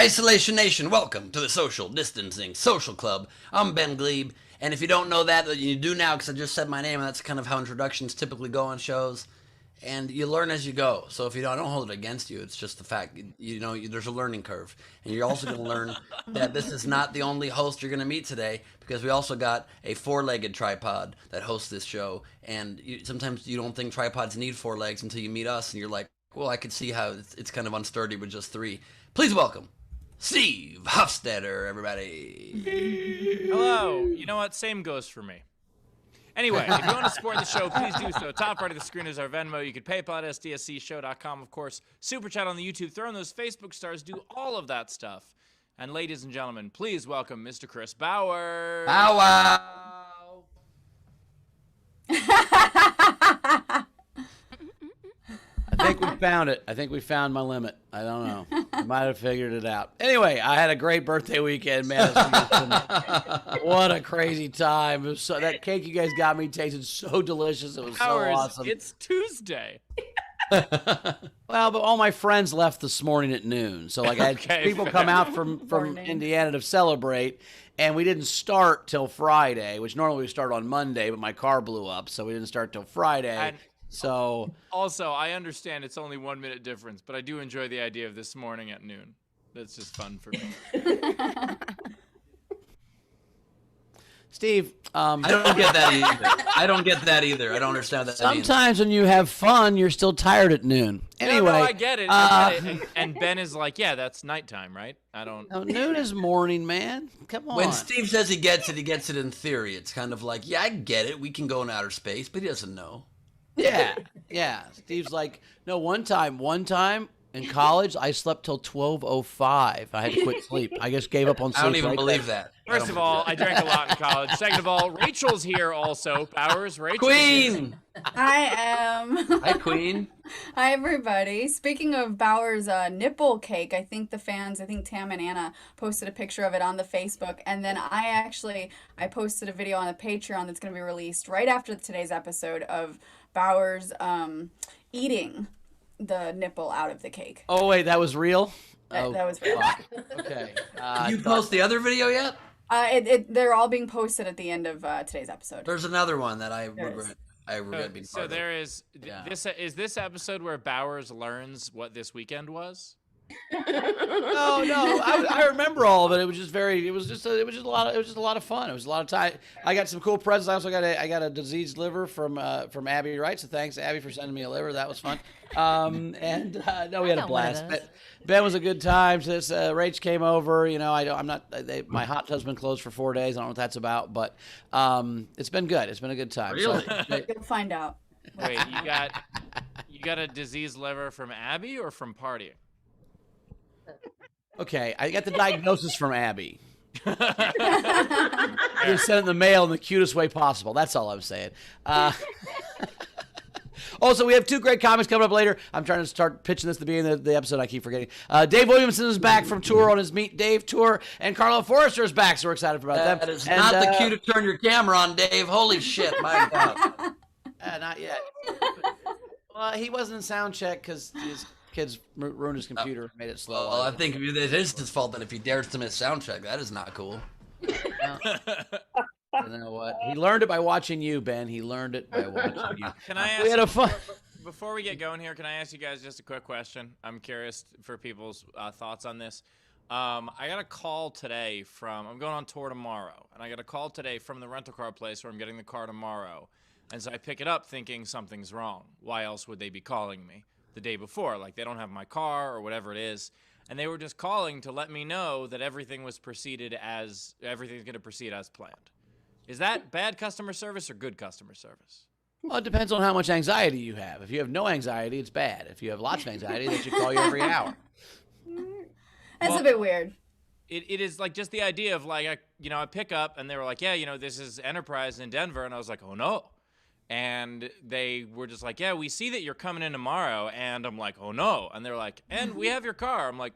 Isolation Nation, welcome to the Social Distancing Social Club. I'm Ben Glebe, and if you don't know that, you do now because I just said my name, and that's kind of how introductions typically go on shows. And you learn as you go. So if you don't, I don't hold it against you. It's just the fact, there's a learning curve. And you're also going to learn that this is not the only host you're going to meet today, because we also got a four-legged tripod that hosts this show. And sometimes you don't think tripods need four legs until you meet us, and you're like, well, I could see how it's kind of unsturdy with just three. Please welcome Steve Hofstetter, everybody. Hello. You know what? Same goes for me. Anyway, if you want to support the show, please do so. Top right of the screen is our Venmo. You can PayPal at sdscshow.com, of course. Super chat on the YouTube. Throw in those Facebook stars. Do all of that stuff. And ladies and gentlemen, please welcome Mr. Chris Bauer. Bow wow. I think we found it. I think we found my limit. I don't know. I might have figured it out. Anyway, I had a great birthday weekend, man. What a crazy time. It was that cake you guys got me tasted so delicious. It was so awesome. It's Tuesday. Well, but all my friends left this morning at noon. So like I had people come out from Indiana to celebrate, and we didn't start till Friday, which normally we start on Monday, but my car blew up, so we didn't start till Friday. So also, I understand it's only 1 minute difference, but I do enjoy the idea of this morning at noon. That's just fun for me. Steve, I don't get that either. I don't understand that. Sometimes when you have fun, you're still tired at noon. Anyway, no, I get it. And Ben is like, yeah, that's nighttime, right? I don't. No, noon is morning, man. Come on. When Steve says he gets it in theory. It's kind of like, yeah, I get it. We can go in outer space, but he doesn't know. Yeah. Steve's like, no, one time in college, I slept till 12:05. I had to quit sleep. I just gave up on sleep. I don't even believe that. First of all, I drank a lot in college. Second of all, Rachel's here also. Bowers, Rachel. Queen! I am. Hi, Queen. Hi, everybody. Speaking of Bauer's nipple cake, I think Tam and Anna posted a picture of it on the Facebook. And then I posted a video on the Patreon that's going to be released right after today's episode of Bauer's eating the nipple out of the cake. Oh, wait, that was real? That was real. Okay. Did you post the other video yet? They're all being posted at the end of today's episode. There's another one that I regret being part So of. there is. Yeah. Is this episode where Bowers learns what this weekend was? No. I remember all of it. It was just a lot of fun. It was a lot of time. I got some cool presents. I also got a diseased liver from Abby Wright. So thanks, Abby, for sending me a liver. That was fun. No, we had a blast. Ben was a good time. So Rach came over. My hot husband closed for 4 days. I don't know what that's about, but it's been good. It's been a good time. Really? You'll find out. Wait, you got a diseased liver from Abby or from partying? Okay, I got the diagnosis from Abby. You sent it in the mail in the cutest way possible. That's all I'm saying. Also, we have two great comics coming up later. I'm trying to start pitching this at the beginning of the episode. I keep forgetting. Dave Williamson is back from tour on his Meet Dave tour, and Carlisle Forrester is back, so we're excited about them. That is not the cue to turn your camera on, Dave. Holy shit, my God. Not yet. Well, he wasn't in sound check because his kids ruined his computer and made it slow. Well, I think it is his fault that if he dares to miss sound check, that is not cool. You know what? He learned it by watching you, Ben. He learned it by watching you. Can I ask? We had a fun. Before we get going here, can I ask you guys just a quick question? I'm curious for people's thoughts on this. I got a call today I'm going on tour tomorrow, and I got a call today from the rental car place where I'm getting the car tomorrow. And so I pick it up thinking something's wrong. Why else would they be calling me the day before? Like they don't have my car or whatever it is. And they were just calling to let me know that everything's going to proceed as planned. Is that bad customer service or good customer service? Well, it depends on how much anxiety you have. If you have no anxiety, it's bad. If you have lots of anxiety, they should call you every hour. That's a bit weird. It is like just the idea of like, I pick up and they were like, yeah, this is Enterprise in Denver. And I was like, oh no. And they were just like, yeah, we see that you're coming in tomorrow. And I'm like, oh no. And they're like, and we have your car. I'm like,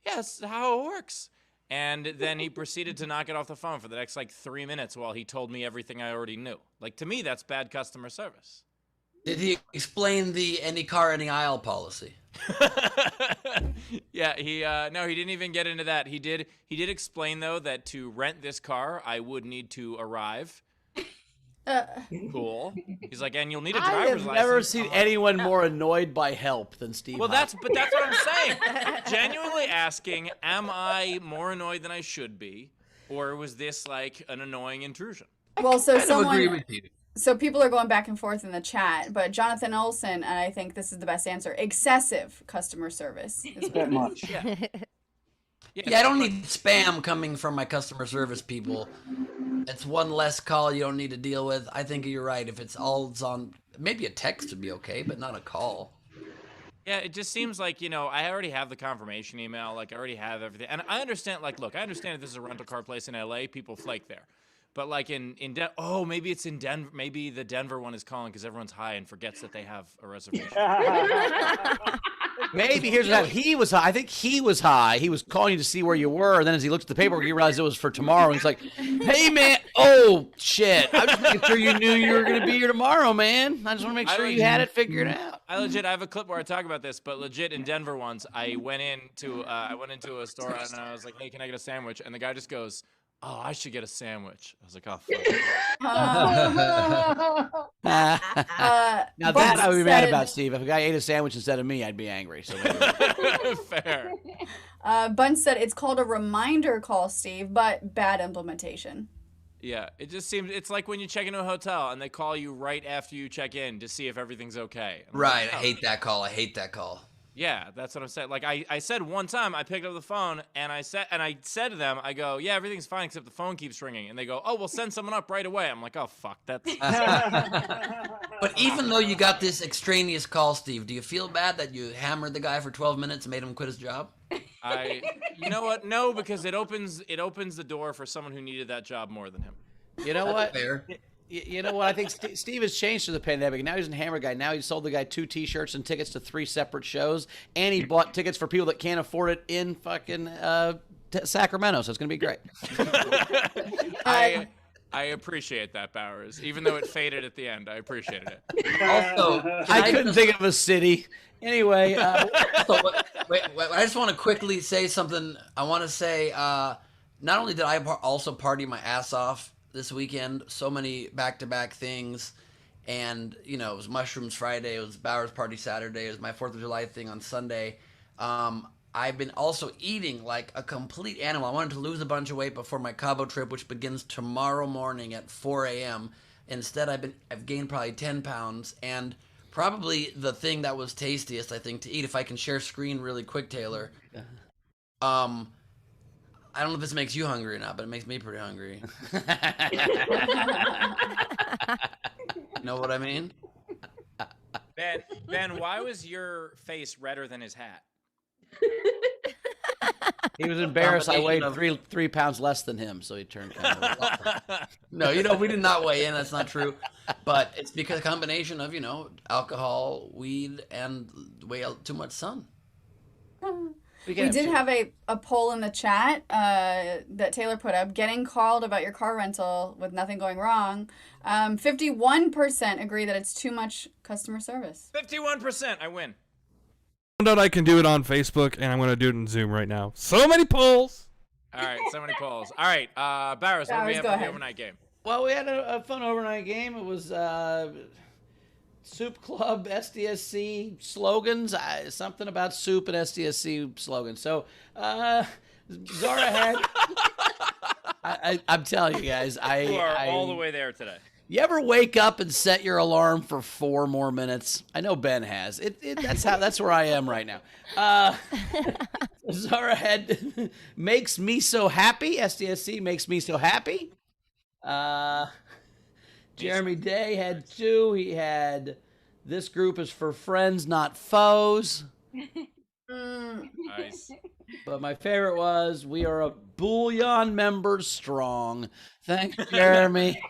yes, how it works. And then he proceeded to knock it off the phone for the next 3 minutes while he told me everything I already knew. Like, to me, that's bad customer service. Did he explain the any car, any aisle policy? Yeah, no, he didn't even get into that. He did explain though that to rent this car, I would need to arrive. Cool. He's like, and you'll need a I driver's have license. never seen anyone more annoyed by help than Steve. Well, that's what I'm saying. Genuinely asking, am I more annoyed than I should be, or was this like an annoying intrusion? Well, so I don't agree with you. So people are going back and forth in the chat, but Jonathan Olson, and I think this is the best answer, excessive customer service. Is That much. Yeah. Yeah, I don't need spam coming from my customer service people. It's one less call you don't need to deal with. I think you're right. If it's on, maybe a text would be okay, but not a call. Yeah, it just seems like, I already have the confirmation email. Like, I already have everything. And I understand, look, I understand if this is a rental car place in LA, people flake there. But, like, maybe it's in Denver. Maybe the Denver one is calling because everyone's high and forgets that they have a reservation. Maybe here's what happened. He was high. I think he was high. He was calling you to see where you were, and then as he looked at the paperwork, he realized it was for tomorrow. And he's like, "Hey, man! Oh shit! I was just making sure you knew you were going to be here tomorrow, man. I just want to make sure you had it figured out." I have a clip where I talk about this, but legit in Denver once, I went into a store and I was like, "Hey, can I get a sandwich?" And the guy just goes, "Oh, I should get a sandwich." I was like, "Oh, fuck." Now that I would be mad about, Steve. If a guy ate a sandwich instead of me, I'd be angry. So Fair. Bunch said it's called a reminder call, Steve, but bad implementation. Yeah, it just seems it's like when you check into a hotel and they call you right after you check in to see if everything's okay. Right, I hate that call. Yeah, that's what I'm saying. Like I said one time, I picked up the phone and I said to them, I go, "Yeah, everything's fine except the phone keeps ringing." And they go, "Oh, we'll send someone up right away." I'm like, "Oh fuck, that's." But even though you got this extraneous call, Steve, do you feel bad that you hammered the guy for 12 minutes and made him quit his job? You know what? No, because it opens the door for someone who needed that job more than him. you know what? Fair. You know what? I think Steve has changed through the pandemic. Now he's a hammer guy. Now he sold the guy 2 T-shirts and tickets to 3 separate shows, and he bought tickets for people that can't afford it in fucking Sacramento. So it's gonna be great. I appreciate that, Bowers. Even though it faded at the end, I appreciated it. Also, I couldn't think of a city. Anyway, wait, I just want to quickly say something. I want to say, not only did I also party my ass off this weekend, so many back-to-back things, and it was Mushrooms Friday, it was Bowers Party Saturday, it was my 4th of July thing on Sunday. I've been also eating like a complete animal. I wanted to lose a bunch of weight before my Cabo trip, which begins tomorrow morning at 4 a.m. Instead, I've gained probably 10 pounds, and probably the thing that was tastiest, I think, to eat, if I can share screen really quick, Taylor. I don't know if this makes you hungry or not, but it makes me pretty hungry. You know what I mean? Ben, why was your face redder than his hat? he was embarrassed. I weighed 3 pounds less than him, so he turned kind of. No, we did not weigh in. That's not true. But it's because a combination of, alcohol, weed, and way too much sun. We did have a poll in the chat that Taylor put up, getting called about your car rental with nothing going wrong. 51% agree that it's too much customer service. 51%, I win. Found out I can do it on Facebook, and I'm going to do it in Zoom right now. So many polls. All right, so many polls. All right, Barris, what do we have for the overnight game? Well, we had a fun overnight game. It was Soup Club SDSC slogans. Something about soup and SDSC slogans. So Zara had. I'm telling you guys, You are all the way there today. You ever wake up and set your alarm for 4 more minutes? I know Ben has. That's where I am right now. Zara had makes me so happy. SDSC makes me so happy. Jeremy Day had 2. He had this group is for friends, not foes. Nice. But my favorite was we are a Bullion members strong. Thanks, Jeremy.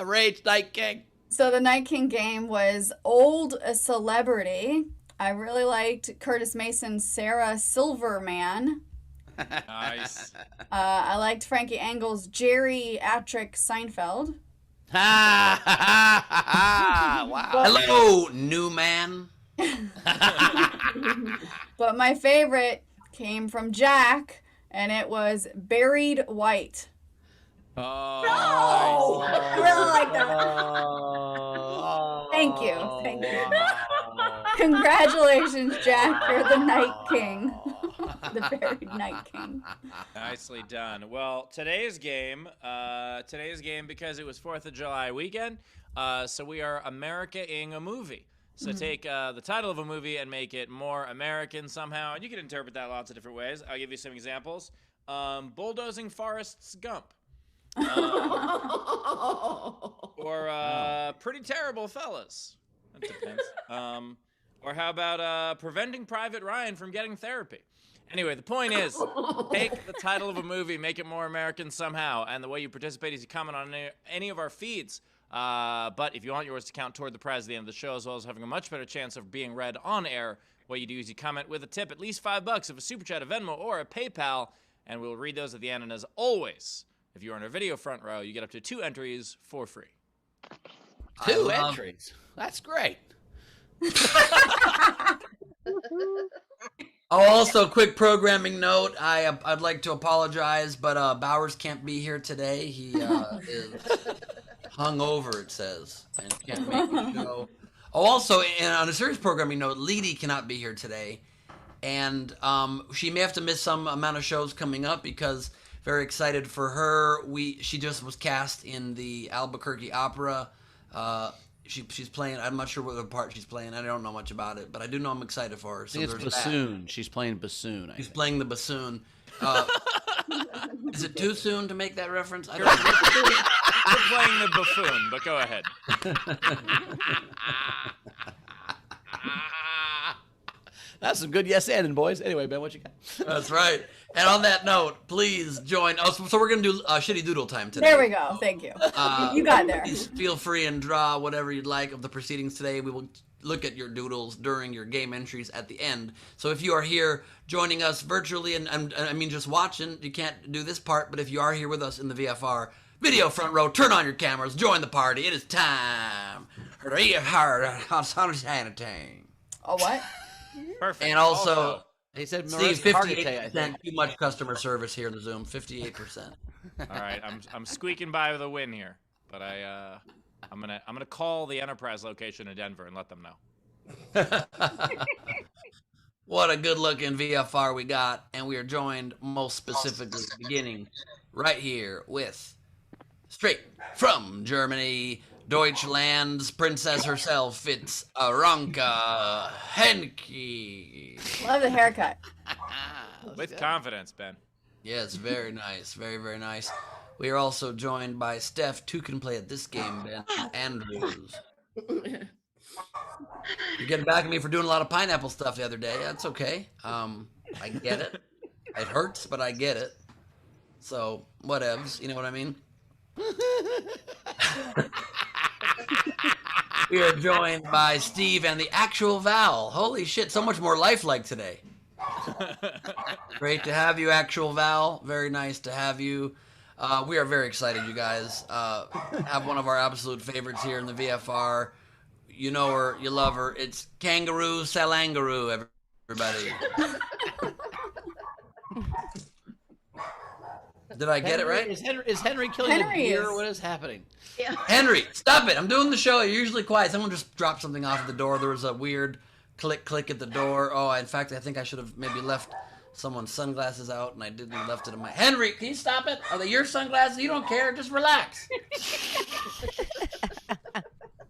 Rage Night King. So the Night King game was Old Celebrity. I really liked Curtis Mason's Sarah Silverman. Nice. I liked Frankie Angle's Jerry Atrick Seinfeld. Ha ha ha ha! Wow. Hello, new man. But my favorite came from Jack, and it was Buried White. Oh, I really like that. Thank you. Congratulations, Jack. You're the Night King. The Buried Night King. nicely done. Well, today's game, because it was 4th of July weekend, so we are America-ing a movie. So take the title of a movie and make it more American somehow. And you can interpret that lots of different ways. I'll give you some examples. Bulldozing Forrest Gump. Or Pretty Terrible Fellas. That depends. Or how about Preventing Private Ryan from Getting Therapy? Anyway, the point is, take the title of a movie, make it more American somehow, and the way you participate is you comment on any of our feeds. But if you want yours to count toward the prize at the end of the show, as well as having a much better chance of being read on air, what you do is you comment with a tip, at least $5 of a Super Chat, a Venmo, or a PayPal, and we'll read those at the end. And as always, if you're in our video front row, you get up to 2 entries for free. 2 entries. That's great. Oh, also, quick programming note. I'd like to apologize, but Bowers can't be here today. He is hungover, it says, and can't make the show. Oh, also, on a serious programming note, Leedy cannot be here today, and she may have to miss some amount of shows coming up because very excited for her. She just was cast in the Albuquerque Opera. She's playing. I'm not sure what the part she's playing. I don't know much about it, but I do know I'm excited for her. So I think it's bassoon. She's playing bassoon. She's playing the bassoon. Is it too soon to make that reference? I don't You're playing the buffoon, but go ahead. That's some good yes and boys. Anyway, Ben, what you got? That's right. And on that note, please join. Oh, so we're gonna do Shitty Doodle time today. There we go. Thank you. You got there. Please feel free and draw whatever you'd like of the proceedings today. We will look at your doodles during your game entries at the end. So if you are here joining us virtually, and I mean just watching, you can't do this part, but if you are here with us in the VFR video front row, turn on your cameras, join the party. It is time. Oh, what? Perfect. And also, He said Steve, Marissa Cargate, I 58% think. too much customer service here in the Zoom. 58%. All right, I'm squeaking by with a win here, but I'm gonna call the Enterprise location in Denver and let them know. What a good-looking VFR we got, and we are joined most specifically beginning right here with straight from Germany, Deutschland's princess herself. It's Aranka Henke. Love the haircut. With confidence, Ben. Yes, very nice, very very nice. We are also joined by Steph. Two can play at this game, Ben Andrews. You're getting back at me for doing a lot of pineapple stuff the other day. That's okay. I get it. It hurts, but I get it. So, whatevs. You know what I mean? We are joined by Steve and the actual Val. Holy shit, so much more lifelike today. Great to have you, actual Val. Very nice to have you. We are very excited, you guys. Have one of our absolute favorites here in the VFR. You know her, you love her. It's Kangaroo Salangaroo, everybody. Did I get it right? Is Henry killing Henry a deer? is. What is happening? Yeah. Henry, stop it. I'm doing the show. You're usually quiet. Someone just dropped something off at the door. There was a weird click at the door. Oh, in fact, I think I should have maybe left someone's sunglasses out, and I didn't left it in my... Henry, can you stop it? Are they your sunglasses? You don't care. Just relax.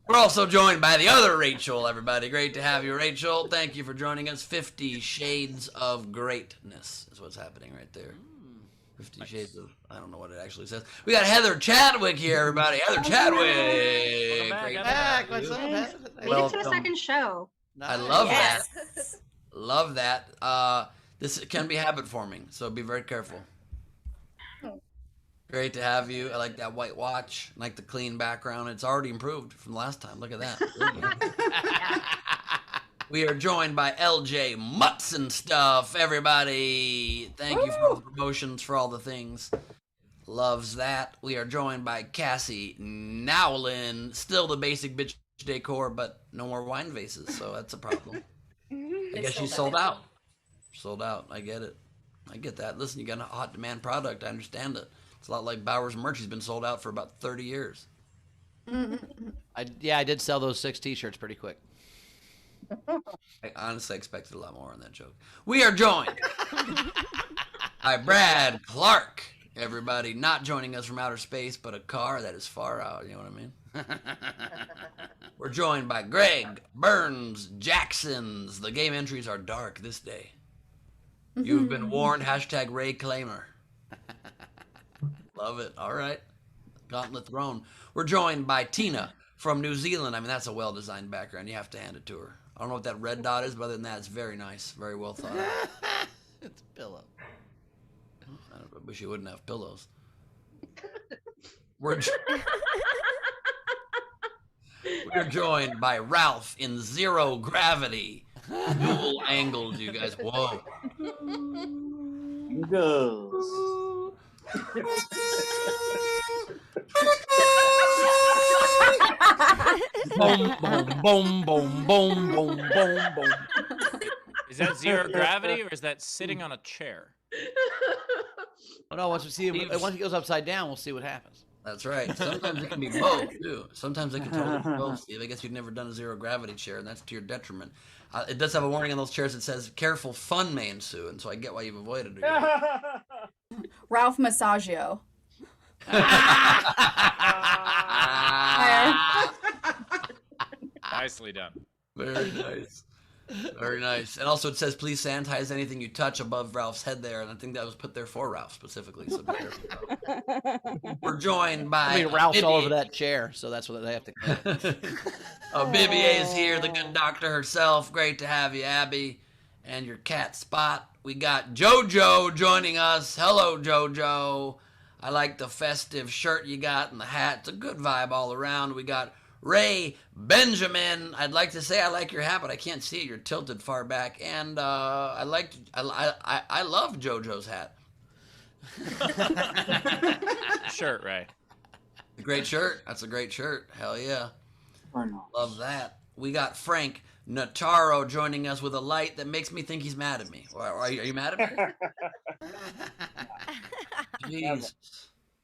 We're also joined by the other Rachel, everybody. Great to have you, Rachel. Thank you for joining us. 50 Shades of Greatness is what's happening right there. 50 Shades of... I don't know what it actually says. We got Heather Chadwick here, everybody. Heather Chadwick. Great to have What's you. up, Made it to the Welcome. second show. I love Yes. that. Love that. This can be habit forming, so be very careful. Great to have you. I like that white watch. I like the clean background. It's already improved from last time. Look at that. We are joined by LJ Mutts and stuff, everybody. Thank you for all the promotions, for all the things. Loves that. We are joined by Cassie Nowlin. Still the basic bitch decor, but no more wine vases, so that's a problem. I guess she's sold out. Sold out. I get it. I get that. Listen, you got a hot demand product. I understand it. It's a lot like Bowers merch. He's been sold out for about 30 years. I did sell those 6 T-shirts pretty quick. I honestly expected a lot more on that joke. We are joined by Brad Clark. Everybody, not joining us from outer space, but a car that is far out. You know what I mean? We're joined by Greg Burns Jacksons. The game entries are dark this day. You've been warned. Hashtag Ray Claimer. Love it. All right. Gauntlet thrown. We're joined by Tina from New Zealand. I mean, that's a well-designed background. You have to hand it to her. I don't know what that red dot is, but other than that, it's very nice. Very well thought out. It's a pillow. I wish you wouldn't have pillows. We're joined by Ralph in Zero Gravity. Dual angles, you guys. Whoa. Goes. Boom, boom, boom, boom, boom, boom, boom, boom. Is that zero gravity or is that sitting on a chair? Oh no! Once he goes upside down, we'll see what happens. That's right. Sometimes it can be both, too. Sometimes it can totally be both, Steve. I guess you've never done a zero gravity chair, and that's to your detriment. It does have a warning on those chairs that says, careful fun may ensue, and so I get why you've avoided it. Ralph Massaggio. Nicely done. Very nice. Very nice. And also it says, please sanitize anything you touch above Ralph's head there. And I think that was put there for Ralph specifically. So be careful. We're joined by... I mean, Ralph's all over that chair, so that's what they have to... Bibier is here, the good doctor herself. Great to have you, Abby. And your cat, Spot. We got JoJo joining us. Hello, JoJo. I like the festive shirt you got and the hat. It's a good vibe all around. We got Ray Benjamin. I'd like to say I like your hat, but I can't see it. You're tilted far back. And I love JoJo's hat. Shirt, Ray. Great shirt. That's a great shirt. Hell yeah. Love that. We got Frank Notaro joining us with a light that makes me think he's mad at me. Are you mad at me? Jesus.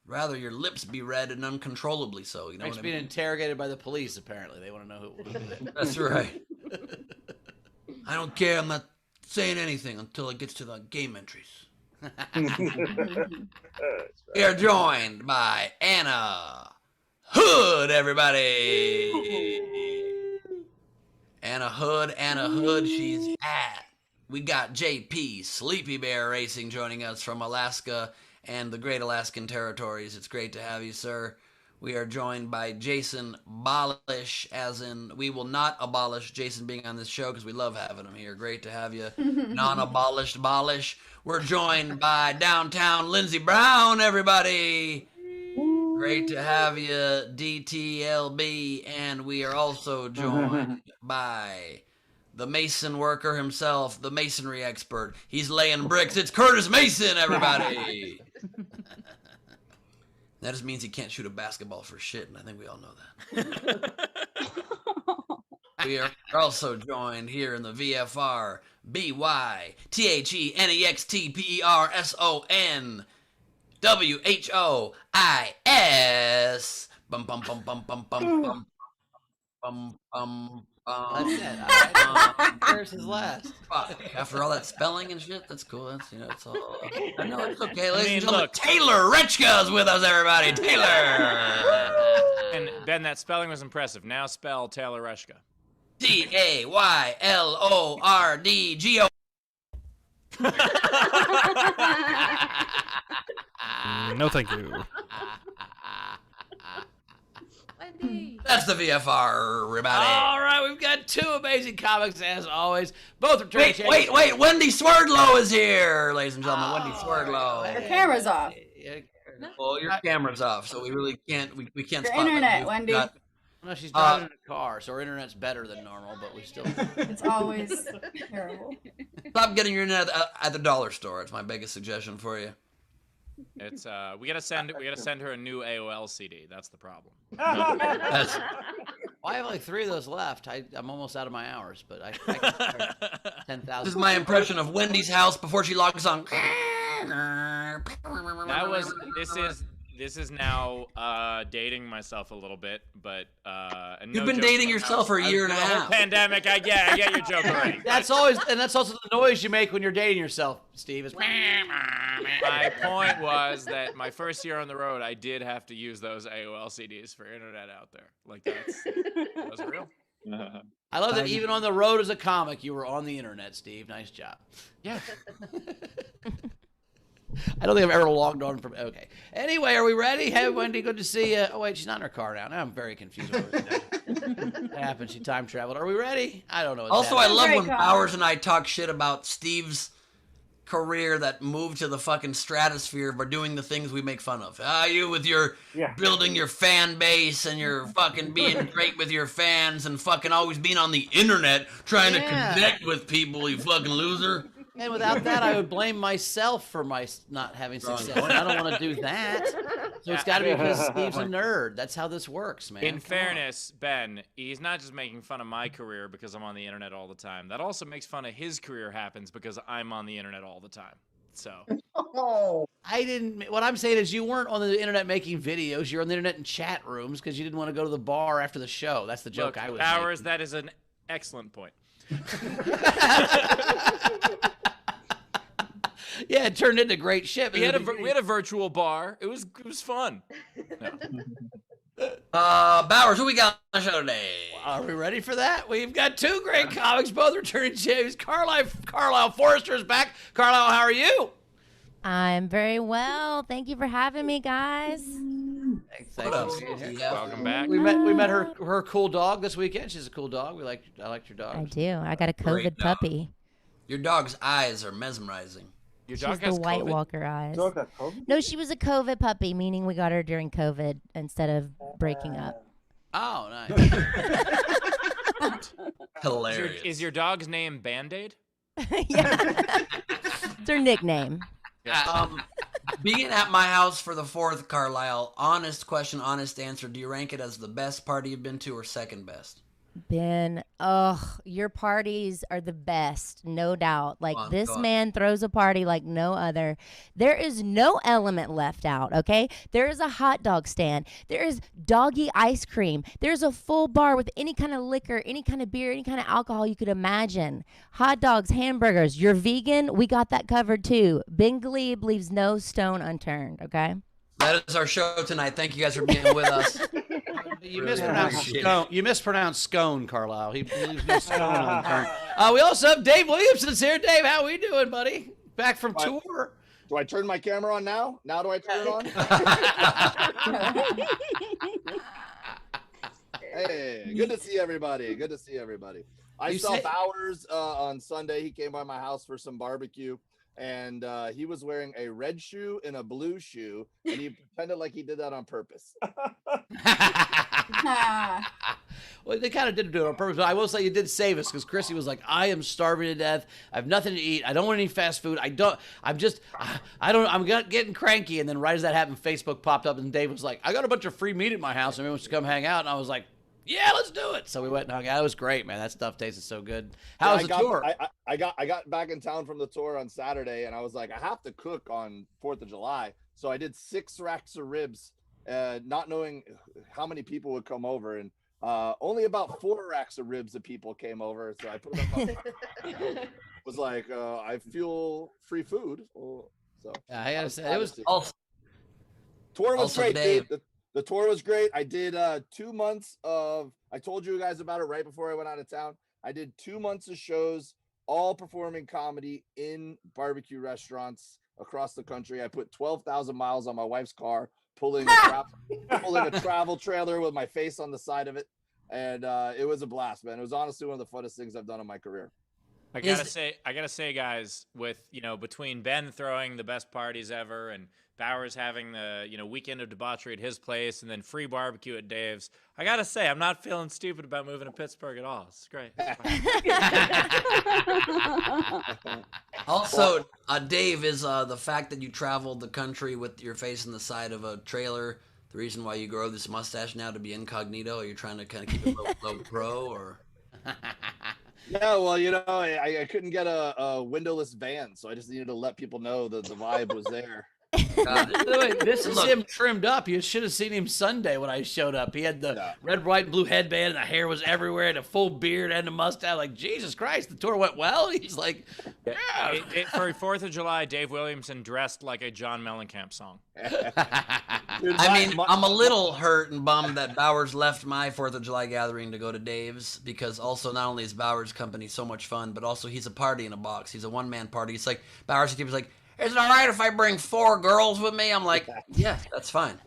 Rather your lips be red and uncontrollably so. You know Frank's what I being mean? interrogated by the police, apparently. They want to know who did it. That's right. I don't care. I'm not saying anything until it gets to the game entries. We are joined by Anna Hood, everybody. Anna Hood, she's at. We got JP Sleepy Bear Racing joining us from Alaska and the Great Alaskan Territories. It's great to have you, sir. We are joined by Jason Bolish, as in we will not abolish Jason being on this show because we love having him here. Great to have you, non-abolished Bolish. We're joined by downtown Lindsey Brown, everybody. Great to have you, DTLB. And we are also joined by the mason worker himself, the masonry expert. He's laying bricks. It's Curtis Mason, everybody. That just means he can't shoot a basketball for shit, and I think we all know that. We are also joined here in the VFR, BYTHENEXTPERSONWHOIS. Bum bum bum bum bum bum bum bum bum. That's it. All right. Where's his last? Fuck. After all that spelling and shit, that's cool. That's, it's all. I know it's okay, ladies and gentlemen. look. Taylor Rechka is with us, everybody. Taylor. And Ben, that spelling was impressive. Now spell Taylor Reshka. TAYLORDGO. No, thank you. That's the VFR, everybody. All right, we've got 2 amazing comics as always. Both returning. Wait. Wendy Swerdlow is here, ladies and gentlemen. Wendy Swerdlow. Her camera's off. Well, your camera's off, so we really can't. We can't. Your spot internet, you. Wendy. No, she's driving in a car, so her internet's better than normal, but we still... It's always terrible. Stop getting your internet at the dollar store. It's my biggest suggestion for you. It's we gotta send her a new AOL CD. That's the problem. That's, Well, I have like 3 of those left. I'm almost out of my hours, but I can start 10,000. this is my impression of Wendy's house before she logs on. This is now dating myself a little bit, but and You've no been joke dating about yourself for a how- year and a the whole half. Pandemic, I get your joke already. That's also the noise you make when you're dating yourself, Steve. Is My point was that my first year on the road, I did have to use those AOL CDs for internet out there. Like that was real. I love that even on the road as a comic, you were on the internet, Steve. Nice job. Yeah. I don't think I've ever logged on from. Okay. Anyway, are we ready? Hey, Wendy, good to see you. Oh wait, she's not in her car now. Now I'm very confused. What happened? She time traveled. Are we ready? I don't know. what's Also, I happening. love Great when comment. Bowers and I talk shit about Steve's career that moved to the fucking stratosphere for doing the things we make fun of. You with your building your fan base and your fucking being great with your fans and fucking always being on the internet trying to Yeah. connect with people, you fucking loser. And without that, I would blame myself for my not having success. And I don't want to do that. So it's got to be because Steve's a nerd. That's how this works, man. In Come on. fairness, Ben, he's not just making fun of my career because I'm on the internet all the time. That also makes fun of his career happens because I'm on the internet all the time. So I didn't. What I'm saying is, you weren't on the internet making videos. You're on the internet in chat rooms because you didn't want to go to the bar after the show. That's the joke look, I was Bowers, making. that is an excellent point. Yeah, it turned into great shit. We had a virtual bar. It was fun. No. Bowers, who we got on the show today? Are we ready for that? We've got 2 great comics, both returning champions. Carlisle Forrester is back. Carlisle, how are you? I'm very well. Thank you for having me, guys. Thank What up, you for being here. Steve? Welcome back. We met her cool dog this weekend. She's a cool dog. I liked your dog. I do. I got a Great COVID dog. puppy. Your dog's eyes are mesmerizing. Your She's dog the has White COVID? Walker eyes. Dog got COVID? No, she was a COVID puppy, meaning we got her during COVID instead of breaking up. Oh, nice. Hilarious. Is your dog's name Band-Aid? Yeah. It's her nickname. Being at my house for the 4th, Carlisle, honest question, honest answer. Do you rank it as the best party you've been to or second best? Ben, your parties are the best, no doubt. Like, Go on, this go on. man throws a party like no other. There is no element left out, okay? There is a hot dog stand. There is doggy ice cream. There's a full bar with any kind of liquor, any kind of beer, any kind of alcohol you could imagine. Hot dogs, hamburgers. You're vegan, we got that covered too. Ben Glebe leaves no stone unturned, okay? That is our show tonight. Thank you guys for being with us. You Really mispronounced appreciate scone. You mispronounced scone, Carlisle. He leaves no stone unturned. We also have Dave Williamson is here. Dave, how we doing, buddy? Back from tour. Do I turn my camera on now? Now do I turn it on? Hey, good to see everybody. Good to see everybody. I You saw say- Bowers on Sunday. He came by my house for some barbecue, and he was wearing a red shoe and a blue shoe, and he pretended like he did that on purpose. Well, they kind of did do it on purpose, but I will say you did save us because Chrissy was like, "I am starving to death. I have nothing to eat. I don't want any fast food. I'm getting cranky." And then right as that happened, Facebook popped up, and Dave was like, "I got a bunch of free meat at my house. Everyone wants to come hang out." And I was like, "Yeah, let's do it." So we went and hung out. It was great, man. That stuff tasted so good. How was the tour? I got back in town from the tour on Saturday, and I was like, I have to cook on 4th of July, so I did 6 racks of ribs, not knowing how many people would come over, and only about 4 racks of ribs of people came over. So I put them up. Was like, I feel free food. So Yeah, I gotta say, it was. Also, Tour was Also, great, Dave. dude. The tour was great. I did 2 months of. I told you guys about it right before I went out of town. I did 2 months of shows, all performing comedy in barbecue restaurants across the country. I put 12,000 miles on my wife's car, pulling a travel trailer with my face on the side of it, and it was a blast, man. It was honestly one of the funnest things I've done in my career. I gotta say, guys, with between Ben throwing the best parties ever and Bowers having the weekend of debauchery at his place and then free barbecue at Dave's, I gotta say I'm not feeling stupid about moving to Pittsburgh at all. It's great. Also, Dave, is the fact that you traveled the country with your face in the side of a trailer the reason why you grow this mustache now to be incognito? Are you trying to kind of keep it low pro, or? Yeah, well, I couldn't get a windowless van, so I just needed to let people know that the vibe was there. By the way, this is Look. him trimmed up. You should have seen him Sunday when I showed up. He had the red, white, and blue headband, and the hair was everywhere, and a full beard and a mustache. Like, Jesus Christ, the tour went well. He's like, yeah. For 4th of July, Dave Williamson dressed like a John Mellencamp song. Dude, I'm a little hurt and bummed that Bowers left my 4th of July gathering to go to Dave's, because also not only is Bowers' company so much fun, but also he's a party in a box. He's a one-man party. It's like Bowers' keeps like, is it all right if I bring 4 girls with me? I'm like, yeah, that's fine.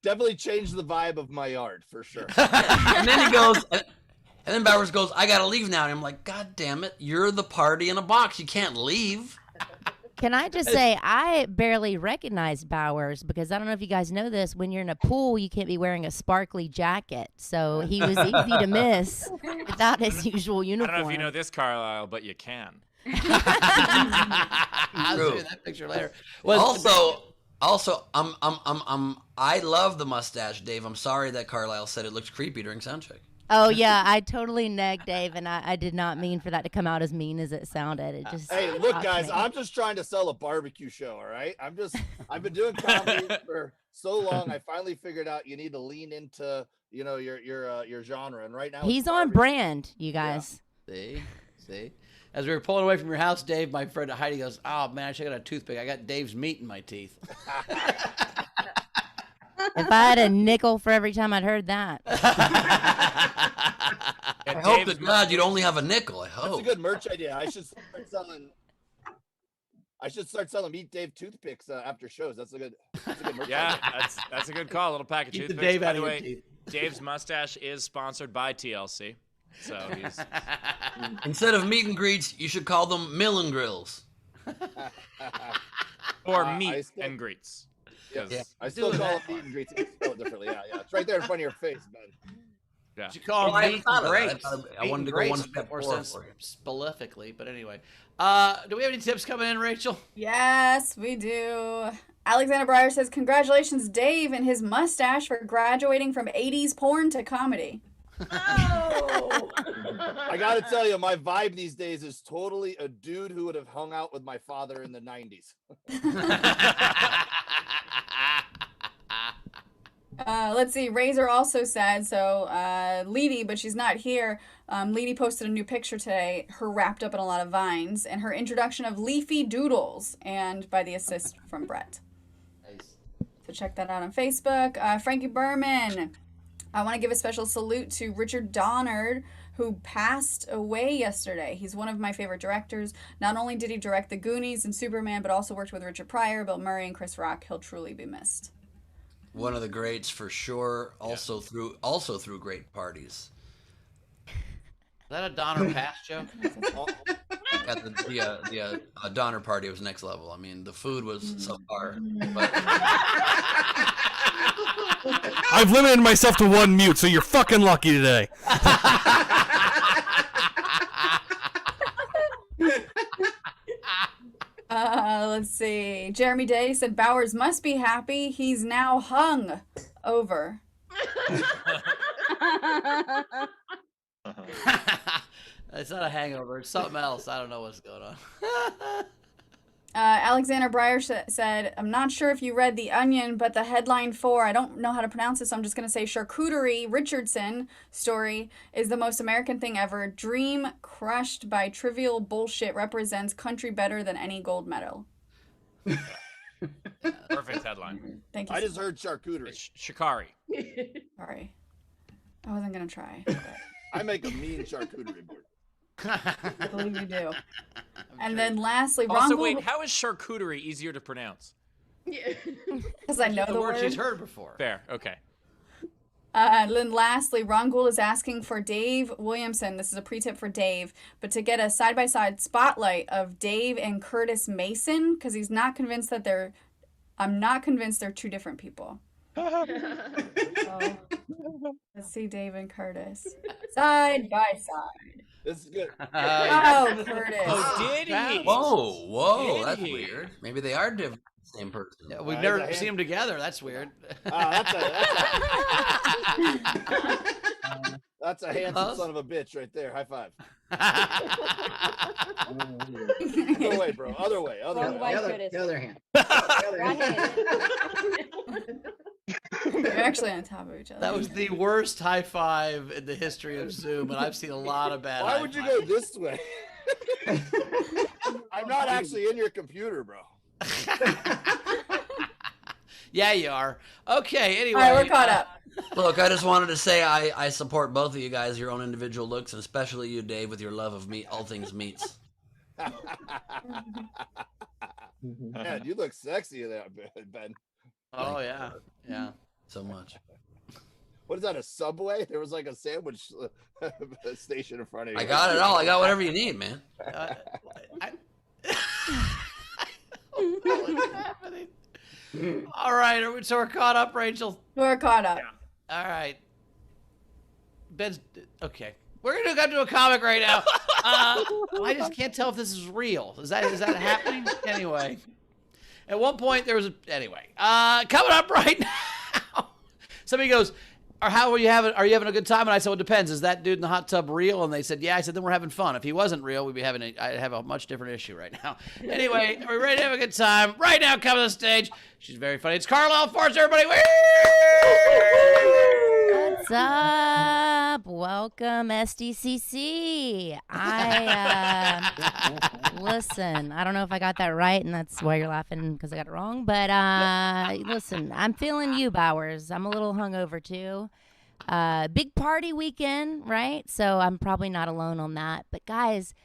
Definitely changed the vibe of my yard for sure. And then he goes, and then Bowers goes, I gotta leave now. And I'm like, God damn it, you're the party in a box. You can't leave. Can I just say, I barely recognized Bowers because I don't know if you guys know this. When you're in a pool, you can't be wearing a sparkly jacket. So he was easy to miss without his usual uniform. I don't know if you know this, Carlisle, but you can. I'll show you that picture later. Also, I love the mustache, Dave. I'm sorry that Carlisle said it looked creepy during soundcheck. Oh, yeah, I totally negged Dave, and I did not mean for that to come out as mean as it sounded. It just Hey, look, guys, me. I'm just trying to sell a barbecue show, all right? I've been doing comedy for so long. I finally figured out you need to lean into, your genre, and right now He's on brand, you guys. See? As we were pulling away from your house, Dave, my friend Heidi goes, oh, man, I should have got a toothpick. I got Dave's meat in my teeth. If I had a nickel for every time I'd heard that. I hope to God you'd only have a nickel. I hope. That's a good merch idea. I should start selling Meet Dave toothpicks after shows. That's a good merch Yeah, idea. that's a good call. A little pack of Keep the toothpicks. Dave By out the of your way, teeth. Dave's mustache is sponsored by TLC. So he's Instead of meet and greets, you should call them mill and grills. or I meet still- and greets. Yeah. I still call it meet and greets. You spell it differently. Yeah. It's right there in front of your face, Ben. Yeah. You call Well, I them hadn't meat thought and of that. grapes. I wanted to go one step more forward sense for you. specifically, but anyway. Do we have any tips coming in, Rachel? Yes, we do. Alexander Breyer says, congratulations, Dave, and his mustache for graduating from 80s porn to comedy. I got to tell you, my vibe these days is totally a dude who would have hung out with my father in the 90s. Let's see. Razor also said, so Leedy, but she's not here. Leedy posted a new picture today, her wrapped up in a lot of vines, and her introduction of leafy doodles, and by the assist from Brett. Nice. So check that out on Facebook. Frankie Berman. I want to give a special salute to Richard Donner, who passed away yesterday. He's one of my favorite directors. Not only did he direct The Goonies and Superman, but also worked with Richard Pryor, Bill Murray, and Chris Rock. He'll truly be missed. One of the greats for sure. Also through great parties. Is that a Donner Pass joke? At the Donner party was next level. I mean, the food was subpar. But I've limited myself to 1 mute, so you're fucking lucky today. Let's see. Jeremy Day said Bowers must be happy. He's now hung over. It's not a hangover. It's something else. I don't know what's going on. Alexander Breyer said, I'm not sure if you read The Onion, but the headline for, I don't know how to pronounce this, so I'm just going to say Charcuterie Richardson story is the most American thing ever. Dream crushed by trivial bullshit represents country better than any gold medal. Perfect headline. Thank you. I just heard charcuterie. It's Shikari. Sorry. I wasn't going to try. I make a mean charcuterie board. I believe you do. And then lastly, Also, Ron wait, Gould, how is charcuterie easier to pronounce? because I know The the word word. she's heard before. Fair, okay. And then lastly, Ron Gould is asking for Dave Williamson. This is a pre-tip for Dave, but to get a side-by-side spotlight of Dave and Curtis Mason, because he's not convinced that they're. I'm not convinced they're two different people. So, let's see Dave and Curtis side by side. This is good. Oh, Curtis. Oh, did he? Whoa, Did that's he? weird. Maybe they are different, same person. Yeah, we've He's never a hand- seen them together. That's weird. That's a handsome son of a bitch right there. High five. Other way, bro. Other way. Wrong way, The Curtis. other hand. Right hand. You're actually on top of each other. That was the worst high five in the history of Zoom, and I've seen a lot of bad. Why high would you fives. go this way? I'm not actually in your computer, bro. Yeah, you are. Okay, anyway. All right, we're caught up. Look, I just wanted to say I support both of you guys, your own individual looks, and especially you, Dave, with your love of meat, all things meats. Man, you look sexy there, Ben. Oh, yeah. Yeah. So much. What is that, a Subway? There was like a sandwich station in front of you. I got it all. I got whatever you need, man. I don't know what's happening. All right, so we're caught up, Rachel. We're caught up. All right. Ben's okay. We're gonna go to a comic right now. I just can't tell if this is real. Is that happening? Anyway, at one point there was anyway. Coming up right now. Somebody goes, "Or how are you having? Are you having a good time?" And I said, "Well, it depends. Is that dude in the hot tub real?" And they said, "Yeah." I said, "Then we're having fun. If he wasn't real, we'd be having I'd have a much different issue right now." Anyway, are we ready to have a good time? Right now, coming to the stage. She's very funny. It's Carlisle, Forrester, everybody. Woo! What's up? Welcome, SDCC. Listen, I don't know if I got that right, and that's why you're laughing because I got it wrong. But listen, I'm feeling you, Bowers. I'm a little hungover too. Big party weekend, right? So I'm probably not alone on that. But guys,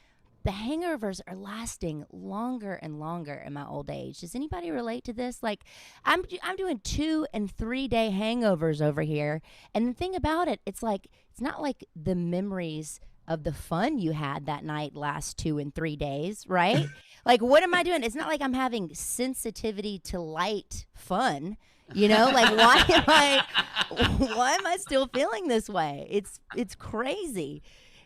the hangovers are lasting longer and longer in my old age. Does anybody relate to this? Like, I'm doing 2 and 3 day hangovers over here. And the thing about it, it's like, it's not like the memories of the fun you had that night last 2 and 3 days, right? Like, what am I doing? It's not like I'm having sensitivity to light fun. You know, like why am I still feeling this way? It's crazy.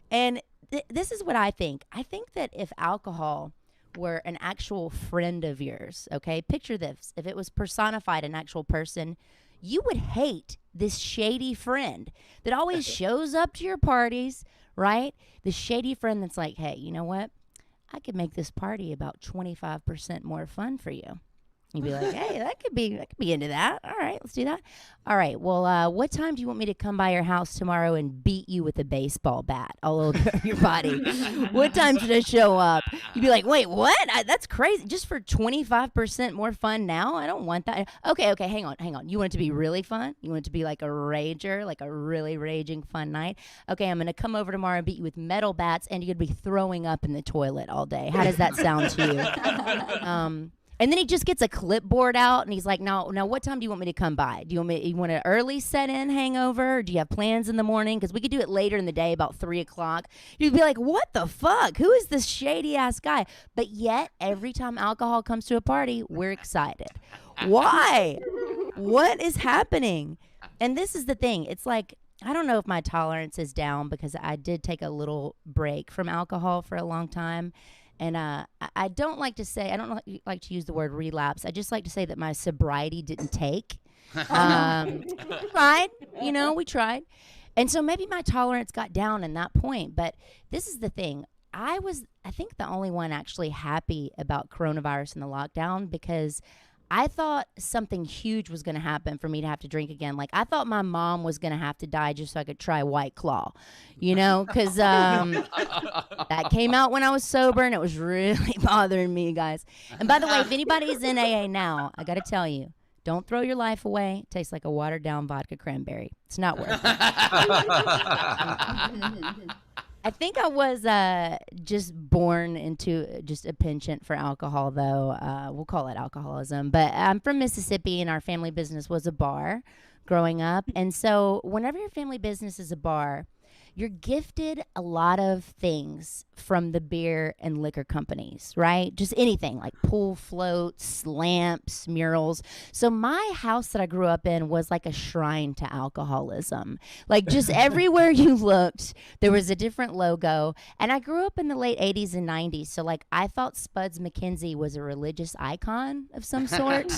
And this is what I think. I think that if alcohol were an actual friend of yours, okay, picture this. If it was personified an actual person, you would hate this shady friend that always shows up to your parties, right? The shady friend that's like, hey, you know what? I could make this party about 25% more fun for you. You'd be like, hey, I could be into that. All right, let's do that. All right, well, what time do you want me to come by your house tomorrow and beat you with a baseball bat all over your body? What time should I show up? You'd be like, wait, what? That's crazy. Just for 25% more fun now? I don't want that. Okay, hang on. You want it to be really fun? You want it to be like a rager, like a really raging fun night? Okay, I'm going to come over tomorrow and beat you with metal bats, and you're going to be throwing up in the toilet all day. How does that sound to you? And then he just gets a clipboard out, and he's like, now, what time do you want me to come by? You want an early set-in hangover? Or do you have plans in the morning? Because we could do it later in the day, about 3 o'clock. You'd be like, what the fuck? Who is this shady-ass guy? But yet, every time alcohol comes to a party, we're excited. Why? What is happening? And this is the thing. It's like, I don't know if my tolerance is down because I did take a little break from alcohol for a long time. And I don't like to say, I don't like to use the word relapse. I just like to say that my sobriety didn't take. Tried, we tried. And so maybe my tolerance got down in that point. But this is the thing. I think, the only one actually happy about coronavirus and the lockdown because I thought something huge was going to happen for me to have to drink again. Like, I thought my mom was going to have to die just so I could try White Claw, because that came out when I was sober, and it was really bothering me, guys. And by the way, if anybody's in AA now, I got to tell you, don't throw your life away. It tastes like a watered-down vodka cranberry. It's not worth it. I think I was just born into just a penchant for alcohol, though. We'll call it alcoholism. But I'm from Mississippi, and our family business was a bar growing up. And so whenever your family business is a bar, you're gifted a lot of things from the beer and liquor companies, right? Just anything like pool floats, lamps, murals. So my house that I grew up in was like a shrine to alcoholism. Like just everywhere you looked, there was a different logo. And I grew up in the late 80s and 90s. So like I thought Spuds McKenzie was a religious icon of some sort.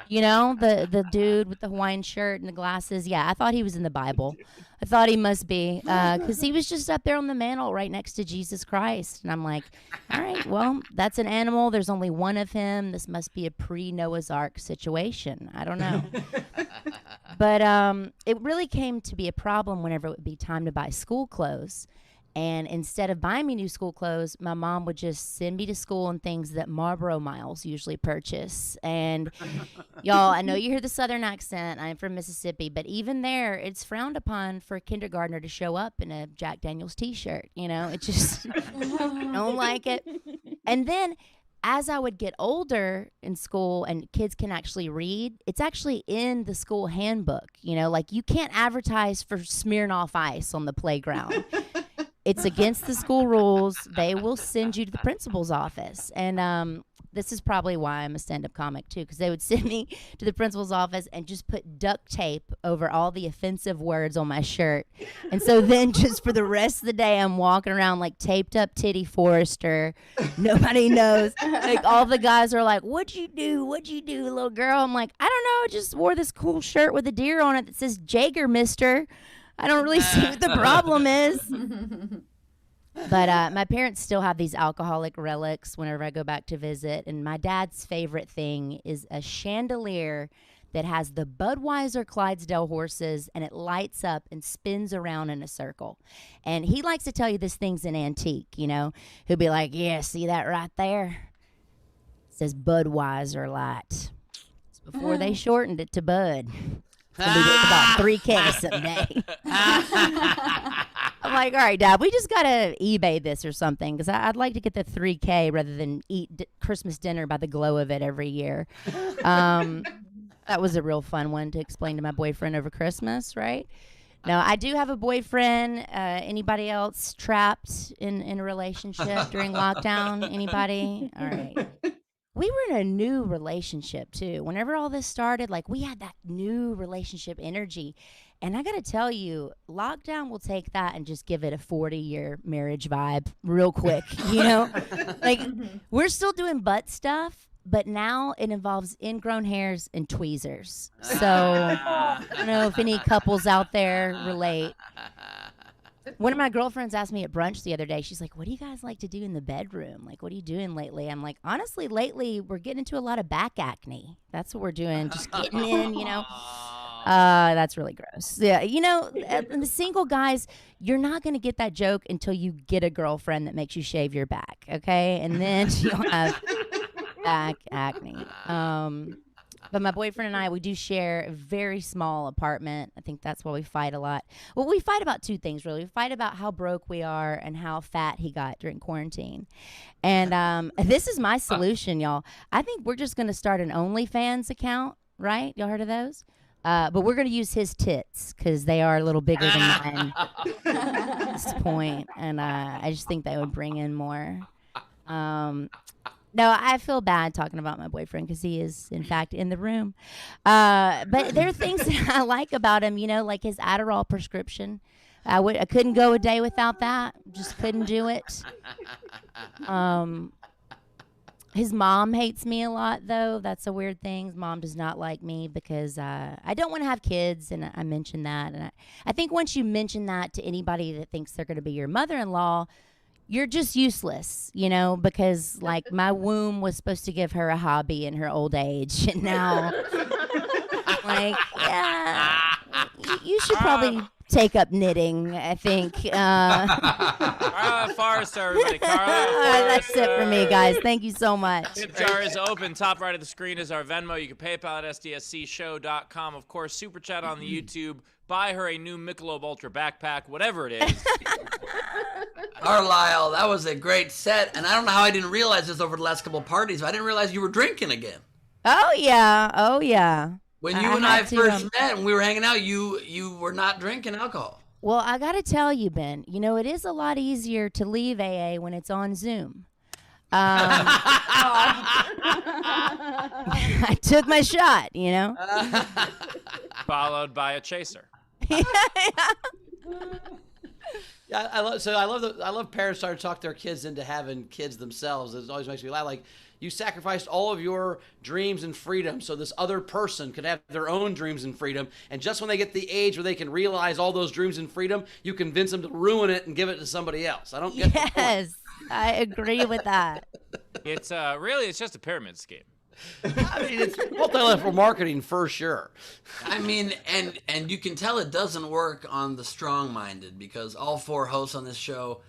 You know, the dude with the Hawaiian shirt and the glasses. Yeah, I thought he was in the Bible. I thought he must be, because he was just up there on the mantle right next to Jesus Christ. And I'm like, all right, well, that's an animal. There's only one of him. This must be a pre-Noah's Ark situation. I don't know. But it really came to be a problem whenever it would be time to buy school clothes. And instead of buying me new school clothes, my mom would just send me to school in things that Marlboro Miles usually purchase. And y'all, I know you hear the Southern accent. I'm from Mississippi, but even there, it's frowned upon for a kindergartner to show up in a Jack Daniels t-shirt. You know, it just don't like it. And then as I would get older in school and kids can actually read, it's actually in the school handbook. You know, like you can't advertise for Smirnoff Ice on the playground. It's against the school rules. They will send you to the principal's office. And this is probably why I'm a stand-up comic, too, because they would send me to the principal's office and just put duct tape over all the offensive words on my shirt. And so then just for the rest of the day, I'm walking around like taped up titty Forrester. Nobody knows. Like all the guys are like, what'd you do? What'd you do, little girl? I'm like, I don't know. I just wore this cool shirt with a deer on it that says Jaeger, mister. I don't really see what the problem is. But my parents still have these alcoholic relics whenever I go back to visit. And my dad's favorite thing is a chandelier that has the Budweiser Clydesdale horses, and it lights up and spins around in a circle. And he likes to tell you this thing's an antique, you know. He'll be like, yeah, see that right there? It says Budweiser Light. It's before they shortened it to Bud. It's gonna be worth about $3K someday. I'm like, all right, Dad, we just gotta eBay this or something, because I'd like to get the $3K rather than eat Christmas dinner by the glow of it every year. That was a real fun one to explain to my boyfriend over Christmas, right? Now, I do have a boyfriend. Anybody else trapped in a relationship during lockdown? Anybody? All right. We were in a new relationship, too. Whenever all this started, like, we had that new relationship energy. And I got to tell you, lockdown will take that and just give it a 40-year marriage vibe real quick, you know? Like, we're still doing butt stuff, but now it involves ingrown hairs and tweezers. So I don't know if any couples out there relate. One of my girlfriends asked me at brunch the other day, she's like, what do you guys like to do in the bedroom? Like, what are you doing lately? I'm like, honestly, lately, we're getting into a lot of back acne. That's what we're doing, just getting in, you know. That's really gross. Yeah, you know, the single guys, you're not going to get that joke until you get a girlfriend that makes you shave your back, okay? And then you'll have back acne. But my boyfriend and I, we do share a very small apartment. I think that's why we fight a lot. Well, we fight about two things, really. We fight about how broke we are and how fat he got during quarantine. And this is my solution, y'all. I think we're just going to start an OnlyFans account, right? Y'all heard of those? But we're going to use his tits because they are a little bigger than mine at this point. And I just think they would bring in more. No, I feel bad talking about my boyfriend because he is, in fact, in the room. But there are things that I like about him, you know, like his Adderall prescription. I couldn't go a day without that. Just couldn't do it. His mom hates me a lot, though. That's a weird thing. His mom does not like me because I don't want to have kids, and I mentioned that. And I think once you mention that to anybody that thinks they're going to be your mother-in-law, you're just useless, you know, because, like, my womb was supposed to give her a hobby in her old age, and now, like, yeah, you should probably take up knitting, I think. Carlisle Forrester, everybody. Carlisle That's it for me, guys. Thank you so much. Tip jar is open. Top right of the screen is our Venmo. You can PayPal at sdscshow.com. Of course, Super Chat on the YouTube. Buy her a new Michelob Ultra backpack, whatever it is. Carlisle, that was a great set, and I don't know how I didn't realize this over the last couple of parties, but I didn't realize you were drinking again. Oh, yeah. Oh, yeah. When you and I first met and we were hanging out, you were not drinking alcohol. Well, I got to tell you, Ben, you know, it is a lot easier to leave AA when it's on Zoom. I took my shot, you know? Followed by a chaser. Yeah, I love parents starting to talk their kids into having kids themselves. It always makes me laugh. Like, you sacrificed all of your dreams and freedom so this other person could have their own dreams and freedom. And just when they get the age where they can realize all those dreams and freedom, you convince them to ruin it and give it to somebody else. I don't get the point. Yes, I agree with that. It's really, it's just a pyramid scheme. I mean, it's multi-level marketing for sure. I mean, and you can tell it doesn't work on the strong-minded because all 4 hosts on this show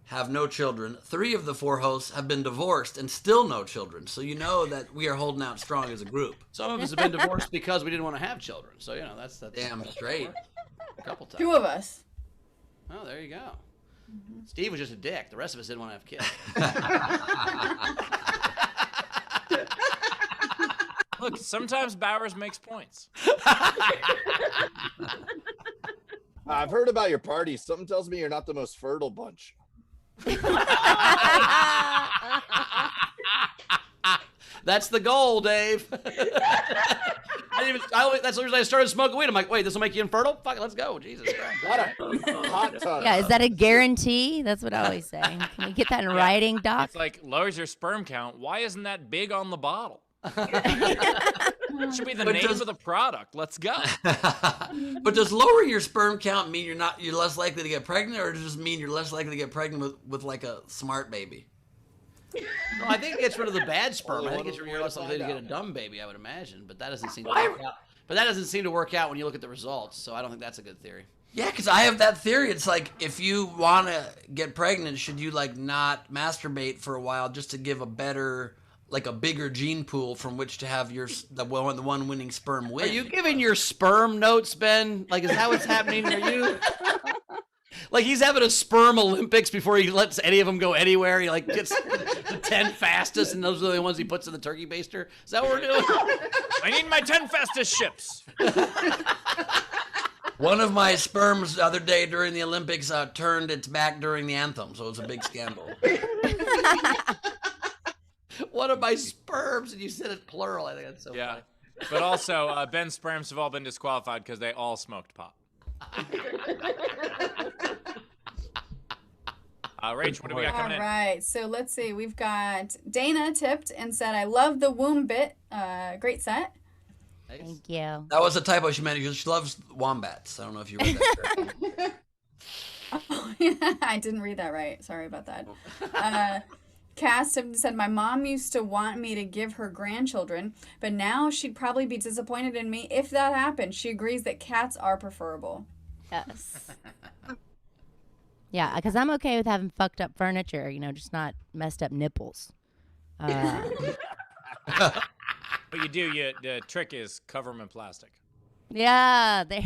have no children. 3 of the 4 hosts have been divorced and still no children. So you know that we are holding out strong as a group. Some of us have been divorced because we didn't want to have children. So, you know, that's Damn straight. a couple times. 2 of us. Oh, there you go. Steve was just a dick. The rest of us didn't want to have kids. Look, sometimes Bowers makes points. I've heard about your parties. Something tells me you're not the most fertile bunch. That's the goal, Dave. That's the reason I started smoking weed. I'm like, wait, this will make you infertile? Fuck it, let's go. Jesus Christ. What a hot tub. Yeah, is that a guarantee? That's what I always say. Can we get that in writing, Doc? It's like lowers your sperm count. Why isn't that big on the bottle? It should be the name of the product. Let's go. But does lower your sperm count mean you're less likely to get pregnant, or does it just mean you're less likely to get pregnant with like a smart baby? No, I think it gets rid of the bad sperm. I think Only you're one less way to likely to find get a out. dumb baby, I would imagine. But that doesn't seem to work out. But that doesn't seem to work out when you look at the results. So I don't think that's a good theory. Yeah, because I have that theory. It's like if you want to get pregnant, should you like not masturbate for a while just to give a better, like a bigger gene pool from which to have the one winning sperm win? Are you giving your sperm notes, Ben? Like, is that what's happening? Are you? Like, he's having a sperm Olympics before he lets any of them go anywhere. He like gets the 10 fastest, and those are the ones he puts in the turkey baster. Is that what we're doing? I need my 10 fastest ships. One of my sperms the other day during the Olympics turned its back during the anthem, so it was a big scandal. One of my sperms, and you said it plural. I think that's so Yeah. funny. But also, Ben's sperms have all been disqualified because they all smoked pot. Rach, what do we got coming All in? right, so let's see. We've got Dana tipped and said, I love the womb bit. Great set. Thank you. That was a typo she meant because she loves wombats. I don't know if you read that correctly. Oh, I didn't read that right. Sorry about that. Cass said, my mom used to want me to give her grandchildren, but now she'd probably be disappointed in me if that happened. She agrees that cats are preferable. Yes. Yeah, because I'm okay with having fucked up furniture, you know, just not messed up nipples. But you do. The trick is cover them in plastic. Yeah, they.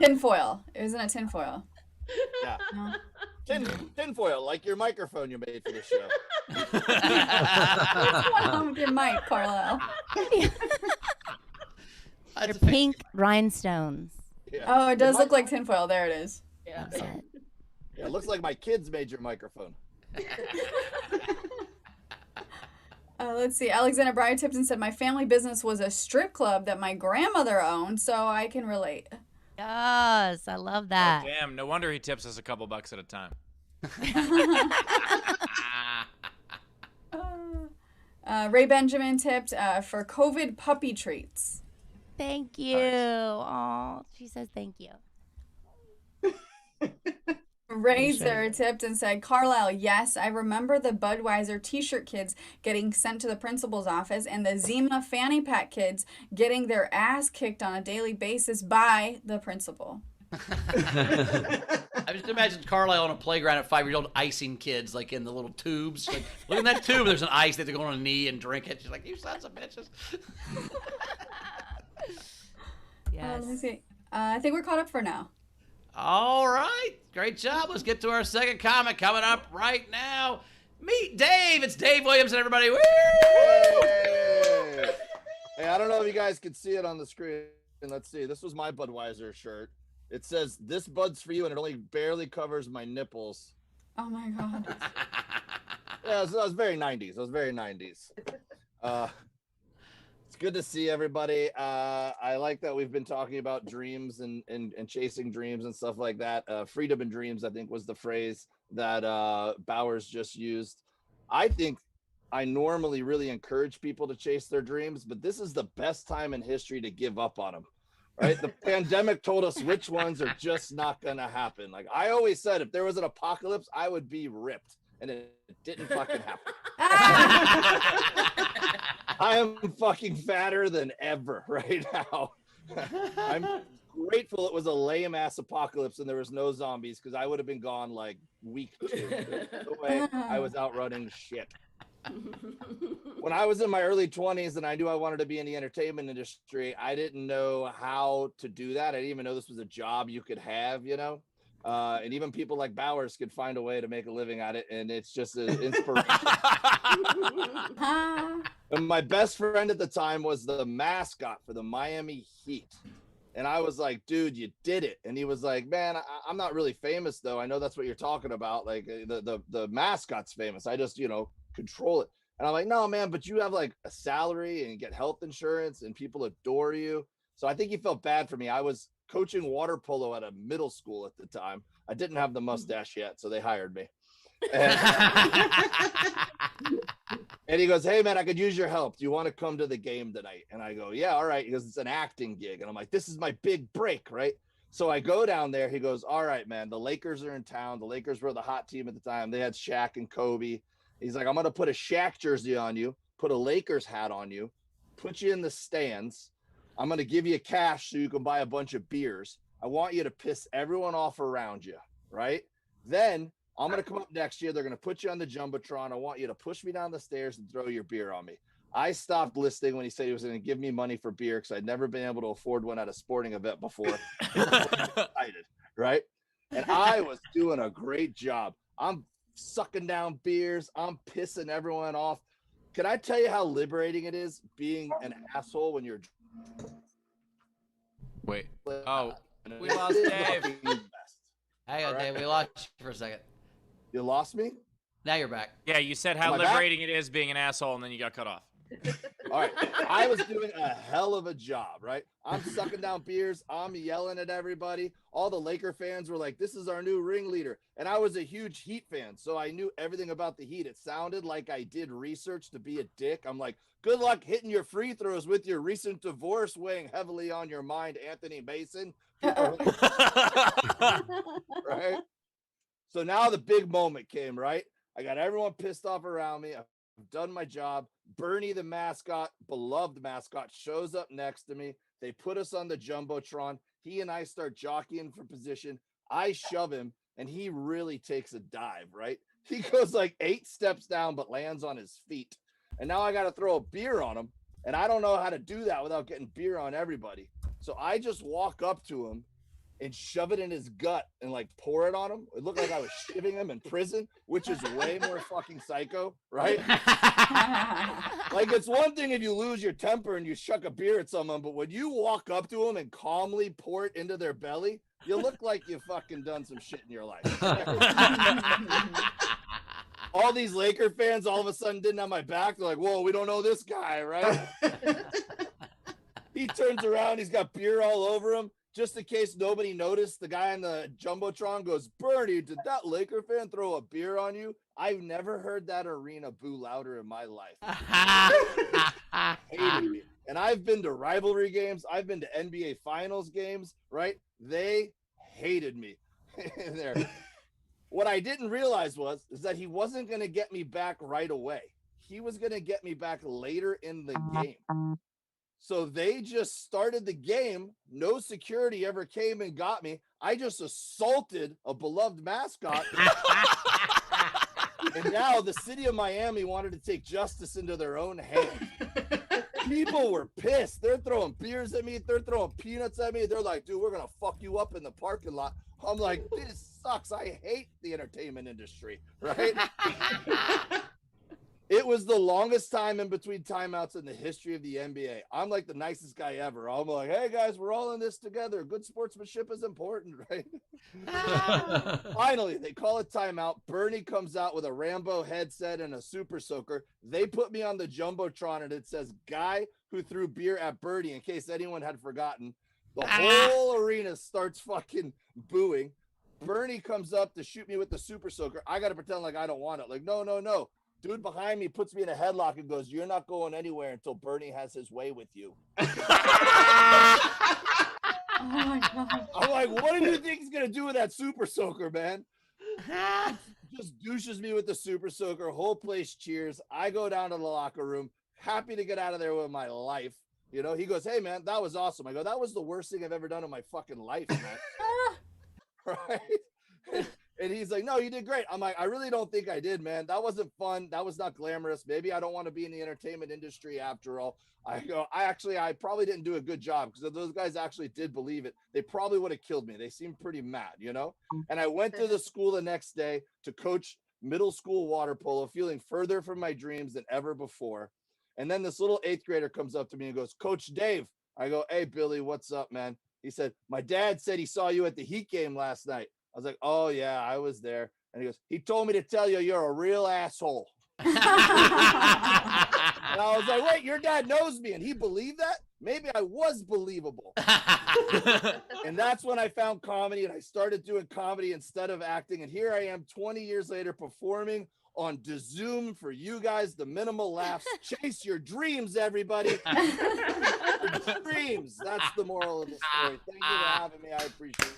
Tinfoil. It was in a tinfoil. Yeah. No? Tinfoil, like your microphone you made for the show. What's going on with your mic, Carlisle? They're pink rhinestones. Yeah. Oh, it does look like tinfoil. There it is. That's it. Yeah, it looks like my kids made your microphone. Let's see. Alexander Breyer tipped and said, my family business was a strip club that my grandmother owned, so I can relate. Yes, I love that. Damn, no wonder he tips us a couple bucks at a time. Ray Benjamin tipped for COVID puppy treats. Thank you. Oh, she says thank you. Razor tipped and said, Carlisle, yes, I remember the Budweiser t-shirt kids getting sent to the principal's office and the Zima fanny pack kids getting their ass kicked on a daily basis by the principal. I just imagined Carlisle on a playground at 5-year-old icing kids, like in the little tubes. Like, look in that tube, there's an ice. They have to go on a knee and drink it. She's like, you sons of bitches. Yes. Let me see. I think we're caught up for now. All right. Great job. Let's get to our second comment coming up right now. Meet Dave. It's Dave Williamson, everybody. Woo! Hey, I don't know if you guys can see it on the screen. Let's see. This was my Budweiser shirt. It says, "This bud's for you," and it only barely covers my nipples. Oh my god. Yeah, so that was very 90s. It was very 90s. It's good to see everybody. I like that we've been talking about dreams and chasing dreams and stuff like that. Freedom and dreams, I think, was the phrase that Bowers just used. I think I normally really encourage people to chase their dreams, but this is the best time in history to give up on them. Right? The pandemic told us which ones are just not going to happen. Like I always said, if there was an apocalypse, I would be ripped, and it didn't fucking happen. I am fucking fatter than ever right now. I'm grateful it was a lame ass apocalypse and there was no zombies, because I would have been gone like week 2. The way I was outrunning shit. When I was in my early 20s and I knew I wanted to be in the entertainment industry, I didn't know how to do that. I didn't even know this was a job you could have, you know? And even people like Bowers could find a way to make a living at it, and it's just an inspiration. And my best friend at the time was the mascot for the Miami Heat. And I was like, dude, you did it. And he was like, man, I'm not really famous, though. I know that's what you're talking about. Like the mascot's famous. I just, control it. And I'm like, no, man, but you have like a salary and you get health insurance and people adore you. So I think he felt bad for me. I was coaching water polo at a middle school at the time. I didn't have the mustache yet, so they hired me. And he goes, hey, man, I could use your help. Do you want to come to the game tonight? And I go, yeah, all right. He goes, it's an acting gig. And I'm like, this is my big break, right? So I go down there. He goes, all right, man, the Lakers are in town. The Lakers were the hot team at the time. They had Shaq and Kobe. He's like, I'm going to put a Shaq jersey on you, put a Lakers hat on you, put you in the stands. I'm going to give you cash so you can buy a bunch of beers. I want you to piss everyone off around you, right? Then I'm going to come up next year. They're going to put you on the Jumbotron. I want you to push me down the stairs and throw your beer on me. I stopped listening when he said he was going to give me money for beer because I'd never been able to afford one at a sporting event before. Excited, right? And I was doing a great job. I'm sucking down beers. I'm pissing everyone off. Can I tell you how liberating it is being an asshole when you're... Wait. Oh, we lost Dave. Hang on, Dave. We lost you for a second. You lost me? Now you're back. Yeah, you said how liberating it is being an asshole, and then you got cut off. All right. I was doing a hell of a job, right? I'm sucking down beers. I'm yelling at everybody. All the Laker fans were like, this is our new ringleader. And I was a huge Heat fan, so I knew everything about the Heat. It sounded like I did research to be a dick. I'm like, good luck hitting your free throws with your recent divorce weighing heavily on your mind, Anthony Mason. Right? So now the big moment came, right? I got everyone pissed off around me. I've done my job. Bernie, the mascot, beloved mascot, shows up next to me. They put us on the Jumbotron. He and I start jockeying for position. I shove him, and he really takes a dive, right? He goes like 8 steps down, but lands on his feet. And now I got to throw a beer on him, and I don't know how to do that without getting beer on everybody. So I just walk up to him and shove it in his gut and like pour it on him. It looked like I was shivving him in prison, which is way more fucking psycho, right? Like it's one thing if you lose your temper and you shuck a beer at someone, but when you walk up to them and calmly pour it into their belly, you look like you fucking done some shit in your life. All these Laker fans all of a sudden didn't have my back. They're like, whoa, we don't know this guy, right? He turns around, he's got beer all over him. Just in case nobody noticed, the guy on the Jumbotron goes, Bernie, did that Laker fan throw a beer on you? I've never heard that arena boo louder in my life. Hated me. And I've been to rivalry games. I've been to NBA Finals games, right? They hated me there. What I didn't realize is that he wasn't going to get me back right away. He was going to get me back later in the game. So they just started the game. No security ever came and got me. I just assaulted a beloved mascot. And now the city of Miami wanted to take justice into their own hands. People were pissed. They're throwing beers at me. They're throwing peanuts at me. They're like, dude, we're going to fuck you up in the parking lot. I'm like, this sucks. I hate the entertainment industry, right? It was the longest time in between timeouts in the history of the NBA. I'm like the nicest guy ever. I'm like, hey guys, we're all in this together. Good sportsmanship is important, right? Finally, they call a timeout. Bernie comes out with a Rambo headset and a super soaker. They put me on the Jumbotron and it says guy who threw beer at Bernie, in case anyone had forgotten. The whole arena starts fucking booing. Bernie comes up to shoot me with the super soaker. I got to pretend like I don't want it. Like, no, no, no. Dude behind me puts me in a headlock and goes, you're not going anywhere until Bernie has his way with you. Oh my God. I'm like, what do you think he's going to do with that super soaker, man? Just douches me with the super soaker. Whole place cheers. I go down to the locker room, happy to get out of there with my life. You know, he goes, hey, man, that was awesome. I go, that was the worst thing I've ever done in my fucking life, man. Right? And he's like, no, you did great. I'm like, I really don't think I did, man. That wasn't fun. That was not glamorous. Maybe I don't want to be in the entertainment industry after all. I go, I probably didn't do a good job, because if those guys actually did believe it, they probably would have killed me. They seemed pretty mad, you know? And I went to the school the next day to coach middle school water polo, feeling further from my dreams than ever before. And then this little 8th grader comes up to me and goes, Coach Dave. I go, hey, Billy, what's up, man? He said, my dad said he saw you at the Heat game last night. I was like, oh, yeah, I was there. And he goes, he told me to tell you you're a real asshole. And I was like, wait, your dad knows me. And he believed that? Maybe I was believable. And that's when I found comedy, and I started doing comedy instead of acting. And here I am 20 years later performing on Zoom for you guys, the minimal laughs. Chase your dreams, everybody. Your dreams. That's the moral of the story. Thank you for having me. I appreciate it.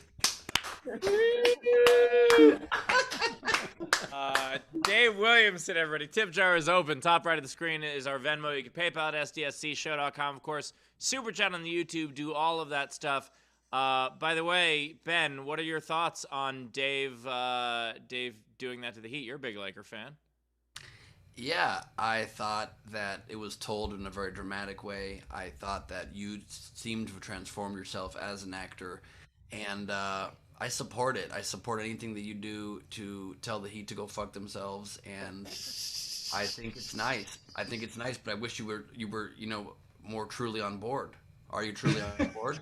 Dave Williamson, everybody. Tip jar is open. Top right of the screen is our Venmo. You can PayPal at sdscshow.com. Of course, super chat on the YouTube. Do all of that stuff. By the way, Ben, what are your thoughts on Dave doing that to the Heat? You're a big Laker fan. Yeah, I thought that it was told in a very dramatic way. I thought that you seemed to have transformed yourself as an actor, and I support it. I support anything that you do to tell the Heat to go fuck themselves, and I think it's nice. But I wish you were, more truly on board. Are you truly on board?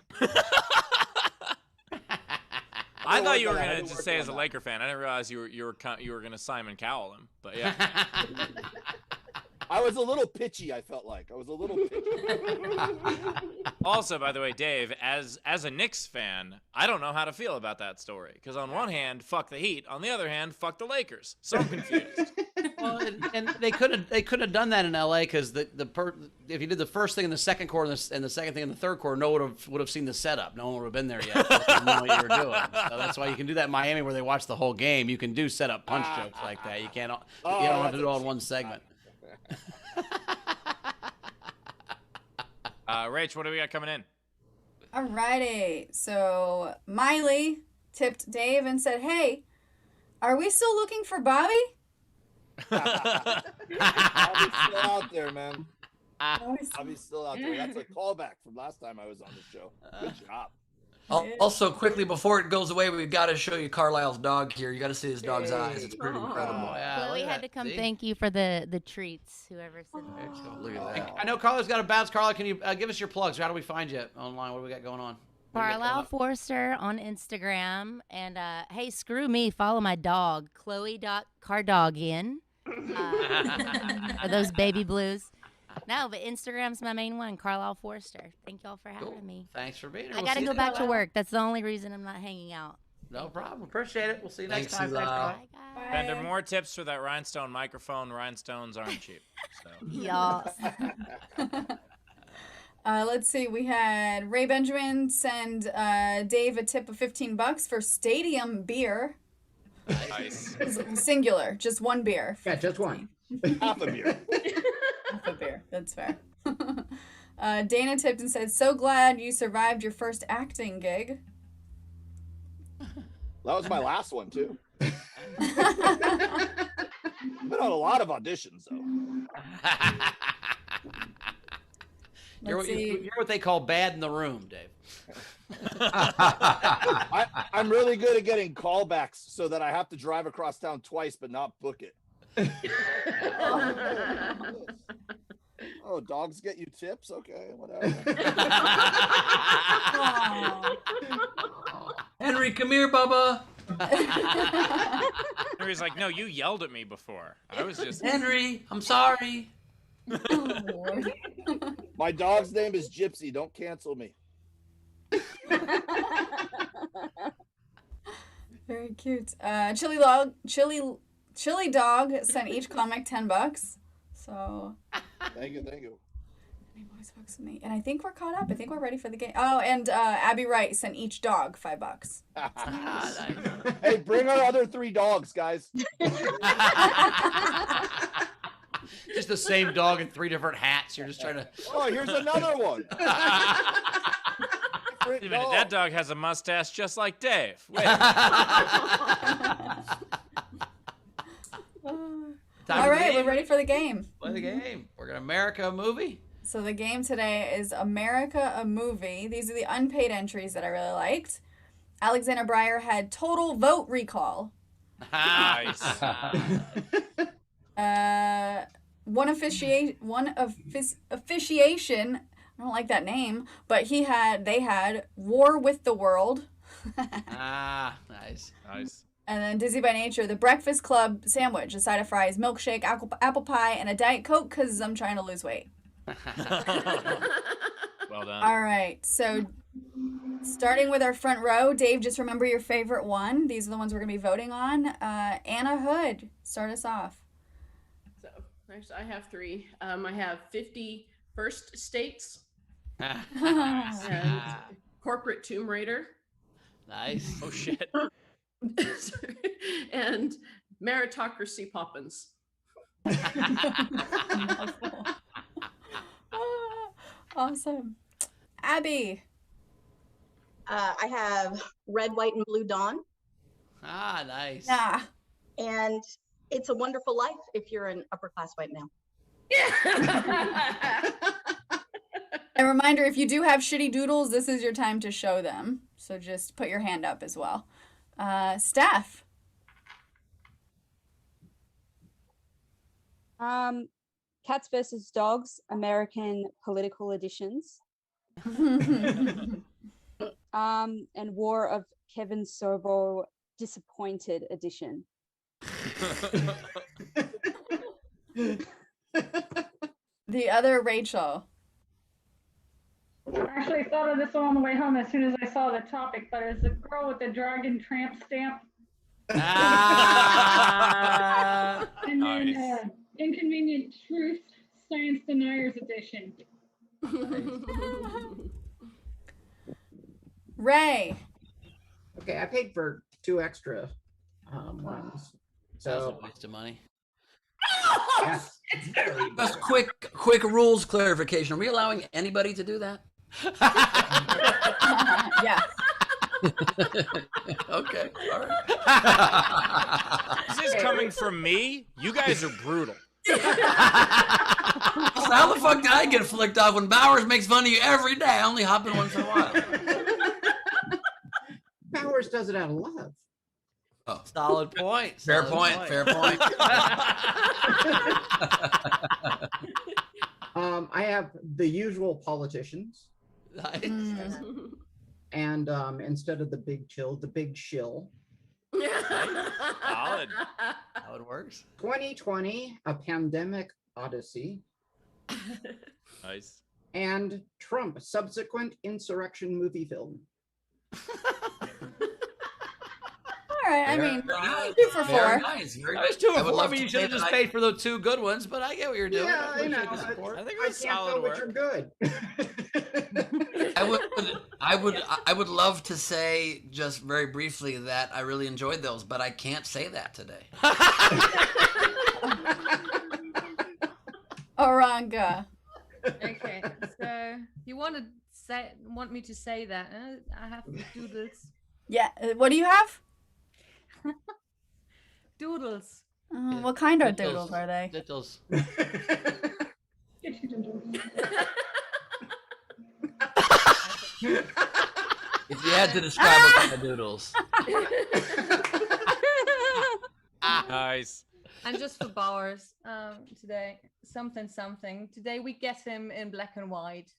I thought you were gonna just say as a Laker fan. I didn't realize you were gonna Simon Cowell him. But yeah. I was a little pitchy, I felt like. I was a little pitchy. Also, by the way, Dave, as a Knicks fan, I don't know how to feel about that story. Because on one hand, fuck the Heat. On the other hand, fuck the Lakers. So I'm confused. Well, and they couldn't have done that in LA, because if you did the first thing in the second quarter and the second thing in the third quarter, no one would have seen the setup. No one would have been there yet. They didn't know what you were doing. So that's why you can do that in Miami, where they watch the whole game. You can do setup punch jokes like that. You can't. You don't have to do it all in one segment. Rach, what do we got coming in? Alrighty. So Miley tipped Dave and said, hey, are we still looking for Bobby? Bobby's still out there, man. Bobby's still out there. That's a callback from last time I was on the show. Good job. Also, quickly, before it goes away, we've got to show you Carlisle's dog here. You got to see his dog's eyes. It's pretty incredible. Yeah, Chloe had to come thank you for the treats, whoever said that. Look at that. I know Carlisle's got a bounce. Carlisle, can you give us your plugs? How do we find you online? What do we got going on? Carlisle Forrester on Instagram. And hey, screw me, follow my dog, Chloe.Cardogin. For those baby blues. No, but Instagram's my main one, Carlisle Forrester. Thank y'all for having me. Thanks for being here. I got to go back to work. That's the only reason I'm not hanging out. No problem. Appreciate it. We'll see you next Thanks, time. Eli. Thanks, Bye, guys. Ben, there are more tips for that rhinestone microphone. Rhinestones aren't cheap. So. Y'all. Let's see. We had Ray Benjamin send Dave a tip of $15 for stadium beer. Nice. Singular, just one beer. Yeah, just one. Half a beer. Half a beer. That's fair. Dana tipped and said, so glad you survived your first acting gig. That was my last one, too. Been on a lot of auditions, though. You're what they call bad in the room, Dave. I'm really good at getting callbacks so that I have to drive across town twice but not book it. Oh, dogs get you tips? Okay, whatever. Henry, come here, Bubba. Henry's like, no, you yelled at me before. I was just. Henry, I'm sorry. Oh, Lord. My dog's name is Gypsy. Don't cancel me. Very cute. Chili Dog sent each comic $10. So. Thank you. He always fucks with me. And I think we're caught up. I think we're ready for the game. Oh, and Abby Wright sent each dog $5. Hey, bring our other 3 dogs, guys. Just the same dog in 3 different hats. You're just trying to. Oh, here's another one. Wait a minute, that dog has a mustache just like Dave. Wait. All right, we're ready for the game. Play the game. We're gonna America a movie. So the game today is America a Movie. These are the unpaid entries that I really liked. Alexander Breyer had Total Vote Recall. Nice. One officiation. I don't like that name, but they had War with the World. Nice. Nice. And then Dizzy by Nature, the Breakfast Club sandwich, a side of fries, milkshake, apple pie, and a Diet Coke because I'm trying to lose weight. Well done. All right, so starting with our front row, Dave, just remember your favorite one. These are the ones we're going to be voting on. Anna Hood, start us off. So next I have 3. I have 50 First States and Corporate Tomb Raider. Nice. Oh, shit. And Meritocracy Poppins. Awesome. Abby. I have Red, White, and Blue Dawn. Nice. Yeah. And It's a Wonderful Life if you're an upper class white male. A reminder, if you do have shitty doodles, this is your time to show them. So just put your hand up as well. Steph. Cats versus Dogs, American Political Editions. And War of Kevin Sorbo, Disappointed Edition. The other Rachel. I actually thought of this one on the way home as soon as I saw the topic, but it's the girl with the dragon tramp stamp. And then Inconvenient Truth, Science Deniers Edition. Ray. Okay, I paid for 2 extra ones. So That's a waste of money. Yeah. Just quick rules clarification. Are we allowing anybody to do that? Yeah. Okay. All right. This is coming from me. You guys are brutal. How the fuck did I get flicked off when Bowers makes fun of you every day? I only hop in once in a while. Bowers does it out of love. Oh. Solid point. Fair point. Fair point. I have The Usual Politicians. Nice. And instead of The Big Chill, The Big Shill. Solid. How it works. 2020, A Pandemic Odyssey. Nice. And Trump, Subsequent Insurrection Movie Film. All right. I mean, 2 for 4. Very nice. Very That was nice. 2 I or would 4. I love mean, to you should have say just that paid for the 2 good ones, but I get what you're doing. Yeah, I know. appreciate the support. I think it I was can't solid tell work. which are good. I would love to say just very briefly that I really enjoyed those, but I can't say that today. Oranga. Okay, so you want me to say that? I have to do this. Yeah. What do you have? Doodles. What kind of doodles are they? Diddles. If you had to describe what kind of doodles. Nice. And just for Bowers, today, something. Today we get him in black and white.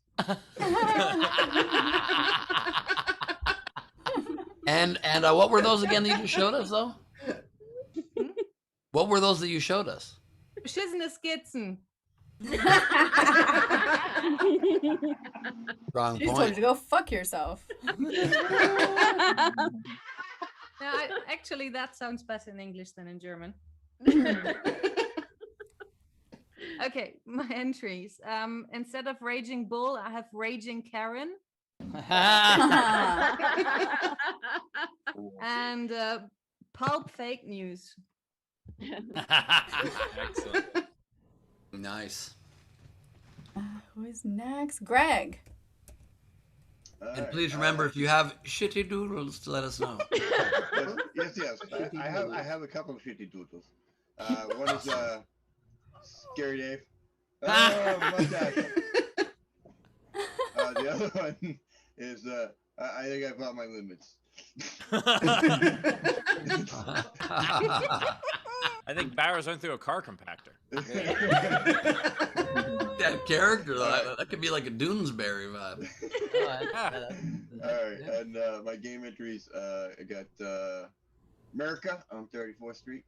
And what were those again that you just showed us, though? What were those that you showed us? Beschissene Skizzen. Wrong She just told you point. to go fuck yourself. Actually, that sounds better in English than in German. Okay, my entries. Instead of Raging Bull, I have Raging Karen. And Pulp Fake News. Excellent. Nice. Who is next? Greg. And please remember, if you have shitty doodles, to let us know. Yes. I have a couple of shitty doodles. One is Scary Dave. Mustache. The other one is I think I've got my limits. I think Bowers went through a car compactor. That character, though, that could be like a Doonesbury vibe. All right, and my game entries, I got America on 34th Street.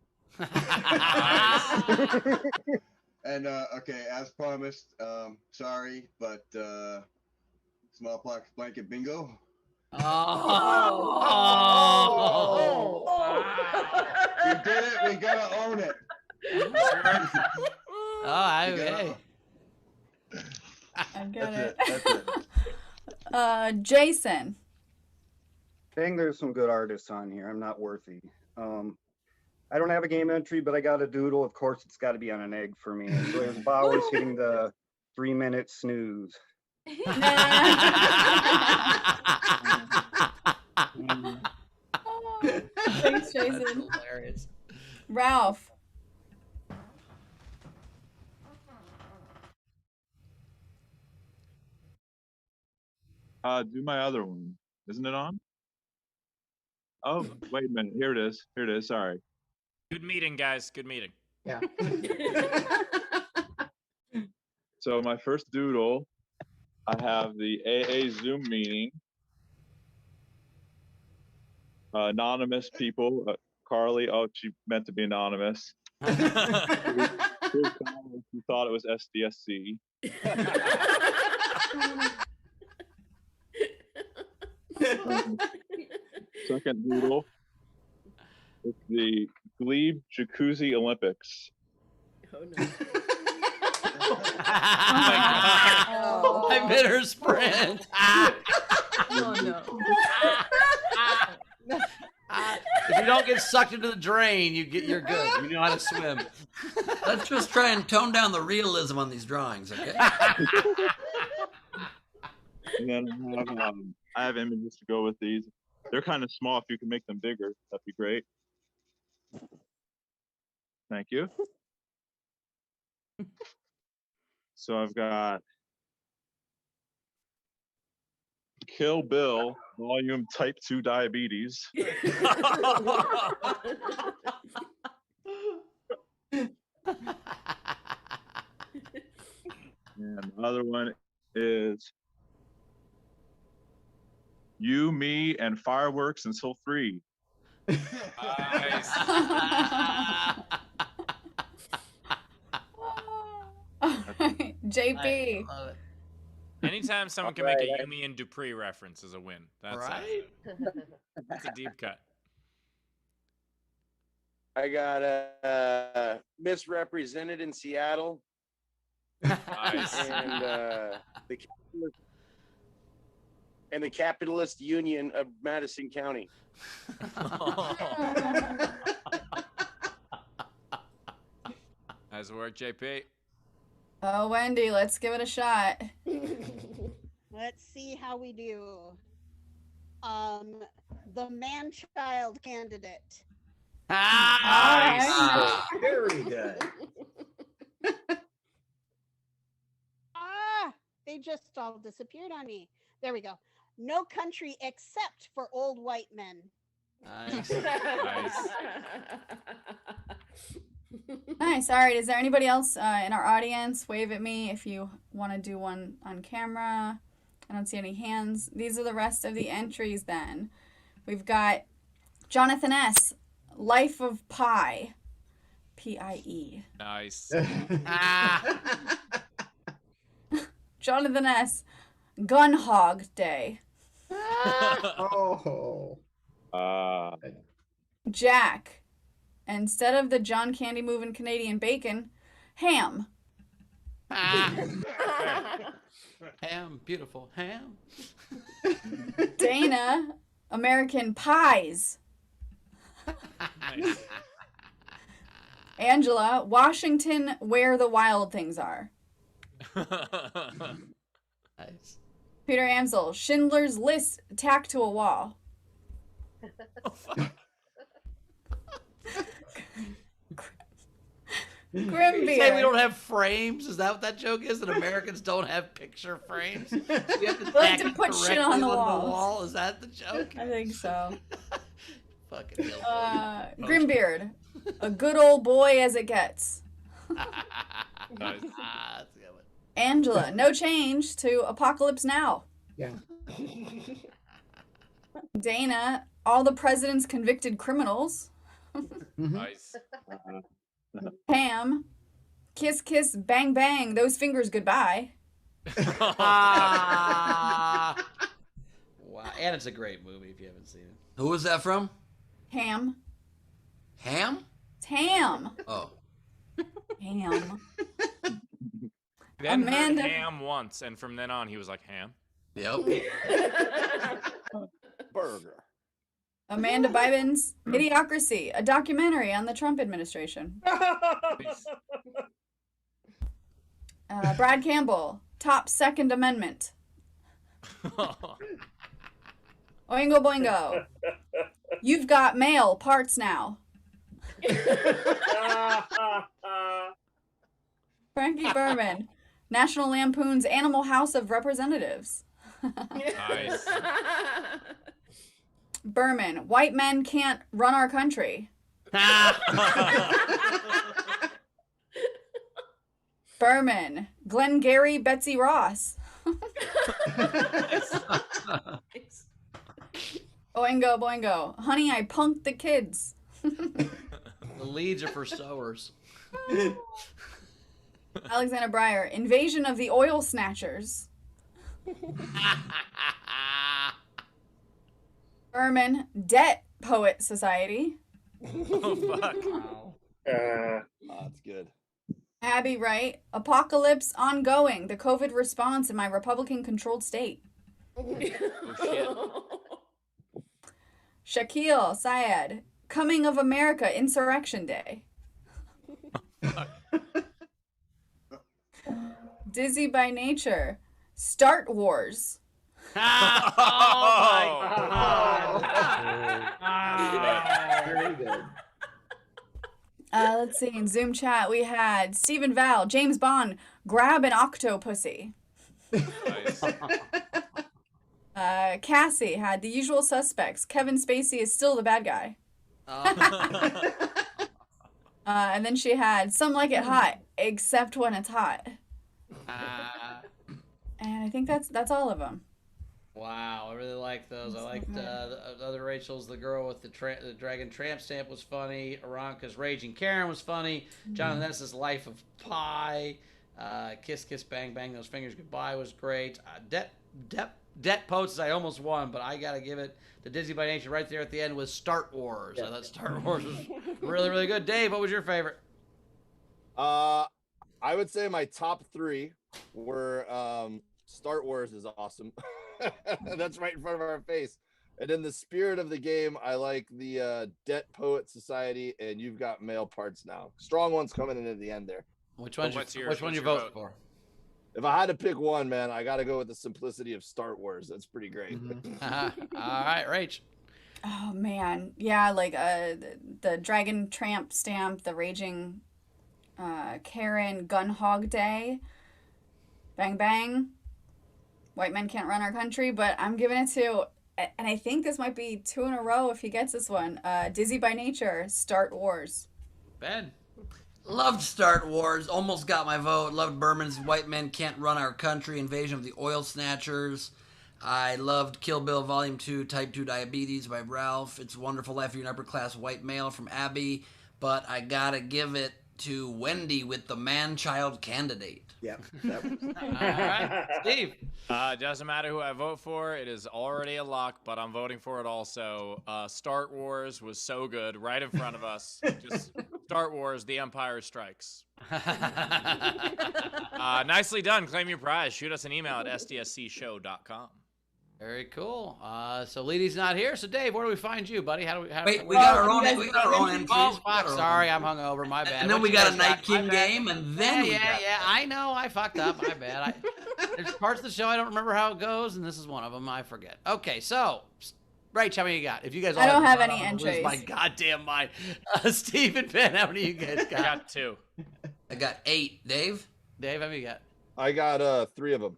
And okay, as promised, sorry, but smallpox blanket bingo. We did it. We gotta own it. I get it. That's it. Jason. I think there's some good artists on here. I'm not worthy. I don't have a game entry, but I got a doodle. Of course, it's got to be on an egg for me. So there's Bowers hitting the 3-minute snooze. Thanks, Jason. Hilarious. Ralph. Do my other one. Isn't it on? Oh, wait a minute. Here it is. Sorry. Good meeting, guys. Good meeting. Yeah. So my first doodle, I have the AA Zoom meeting. Anonymous people. Carly, oh, she meant to be anonymous. Who thought it was SDSC. Second doodle. It's the Glebe Jacuzzi Olympics. Oh no. I made her sprint. Oh no. If you don't get sucked into the drain, you're good. You know how to swim. Let's just try and tone down the realism on these drawings, okay? And then I have images to go with these. They're kind of small. If you can make them bigger, that'd be great. Thank you. So I've got Kill Bill, volume type 2 diabetes. And the other one is You, Me, and Fireworks Until 3. Nice. JP. Anytime someone can make a Yumi and Dupree reference is a win. That's Right? That's a deep cut. I got Misrepresented in Seattle. Nice. And the Capitalist Union of Madison County. Nice work, JP. Oh, Wendy, let's give it a shot. Let's see how we do. The man-child candidate. Nice. Very good. They just all disappeared on me. There we go. No country except for old white men. Nice. Nice. Nice. All right. Is there anybody else in our audience? Wave at me if you want to do one on camera. I don't see any hands. These are the rest of the entries then. We've got Jonathan S., Life of Pi. P-I-E. Nice. Jonathan S., Gun Hog Day. Oh. Jack, instead of the John Candy moving Canadian bacon, ham. Ham, beautiful ham. Dana, American pies. Nice. Angela, Washington, where the wild things are. Nice. Peter Amsel, Schindler's List tacked to a wall. Grim You beer. say we don't have frames? Is that what that joke is? That Americans don't have picture frames? So you have to, We'll have tack to put it shit on the directly onto walls. Is that the joke? I think so. Fucking Grimbeard, a good old boy as it gets. Nice. That's a good one. Angela, no change to Apocalypse Now. Yeah. Dana, all the president's convicted criminals. Nice. Pam, kiss, kiss, bang, bang, those fingers goodbye. Wow. And it's a great movie if you haven't seen it. Who was that from? Ham. Ham? It's ham. Oh. Ham. Ben Amanda. heard ham once, and from then on, he was like, ham? Yep. Burger. Amanda Bybens, Idiocracy, a documentary on the Trump administration. Brad Campbell, top Second Amendment. Oingo boingo. You've got mail parts now. Frankie Berman, National Lampoon's Animal House of Representatives. Nice. Berman, white men can't run our country. Berman, Glengarry, Betsy Ross. Oingo boingo. Honey, I punked the kids. The leads are for sowers. Alexander Breyer, Invasion of the Oil Snatchers. Berman, Debt Poet Society. Oh, fuck. That's good. Abby Wright, Apocalypse Ongoing, the COVID response in my Republican-controlled state. Oh, shit. Shaquille Syed, Coming of America, Insurrection Day. Dizzy by Nature, Start Wars. Oh my God. Very good. Let's see, in Zoom chat we had Stephen Val, James Bond, Grab an Octopussy. Nice. Cassie had The Usual Suspects, Kevin Spacey is still the bad guy. And then she had Some Like It Hot, except when it's hot. And I think that's all of them. Wow, I really like those. I liked the other Rachel's, the girl with the dragon tramp stamp was funny. Aranka's Raging Karen was funny. Jonathan Ness's Life of Pi. Kiss Kiss Bang Bang Those Fingers Goodbye was great. Debt Poets I almost won, but I gotta give it to Dizzy by Nature right there at the end with Start Wars. I thought Start Wars was really, really good. Dave, what was your favorite? I would say my top three were Start Wars is awesome. That's right in front of our face. And in the spirit of the game, I like the Debt Poet Society and You've Got Male Parts Now. Strong ones coming in at the end there. Which one you voting for? If I had to pick one, man, I got to go with the simplicity of Start Wars. That's pretty great. All right, Rach. Oh man, yeah, like the Dragon Tramp stamp, the Raging Karen Gun Hog Day, Bang Bang, White Men Can't Run Our Country, but I'm giving it to, and I think this might be 2 in a row if he gets this one, Dizzy by Nature, Start Wars. Ben. Loved Star Wars, almost got my vote. Loved Berman's White Men Can't Run Our Country, Invasion of the Oil Snatchers. I loved Kill Bill Volume 2, Type 2 Diabetes by Ralph. It's a Wonderful Life of an Upper Class White Male from Abby. But I gotta give it to Wendy with the Man-Child Candidate. Yep. All right, Steve. It doesn't matter who I vote for. It is already a lock, but I'm voting for it also. Star Wars was so good right in front of us. Just Star Wars, The Empire Strikes. Nicely done. Claim your prize. Shoot us an email at sdscshow.com. Very cool. So Leedy's not here. So Dave, where do we find you, buddy? Wait, we got our own entries. Oh, fuck, sorry, I'm hungover. My bad. And then we got a Night King game, and then yeah. I know, I fucked up. My bad. There's parts of the show I don't remember how it goes, and this is one of them. I forget. Okay, so Rach, how many you got? If you guys, I don't have any lose entries. my goddamn mind. Steve and Ben, how many you guys got? I got 2. I got 8. Dave, how many you got? I got 3 of them.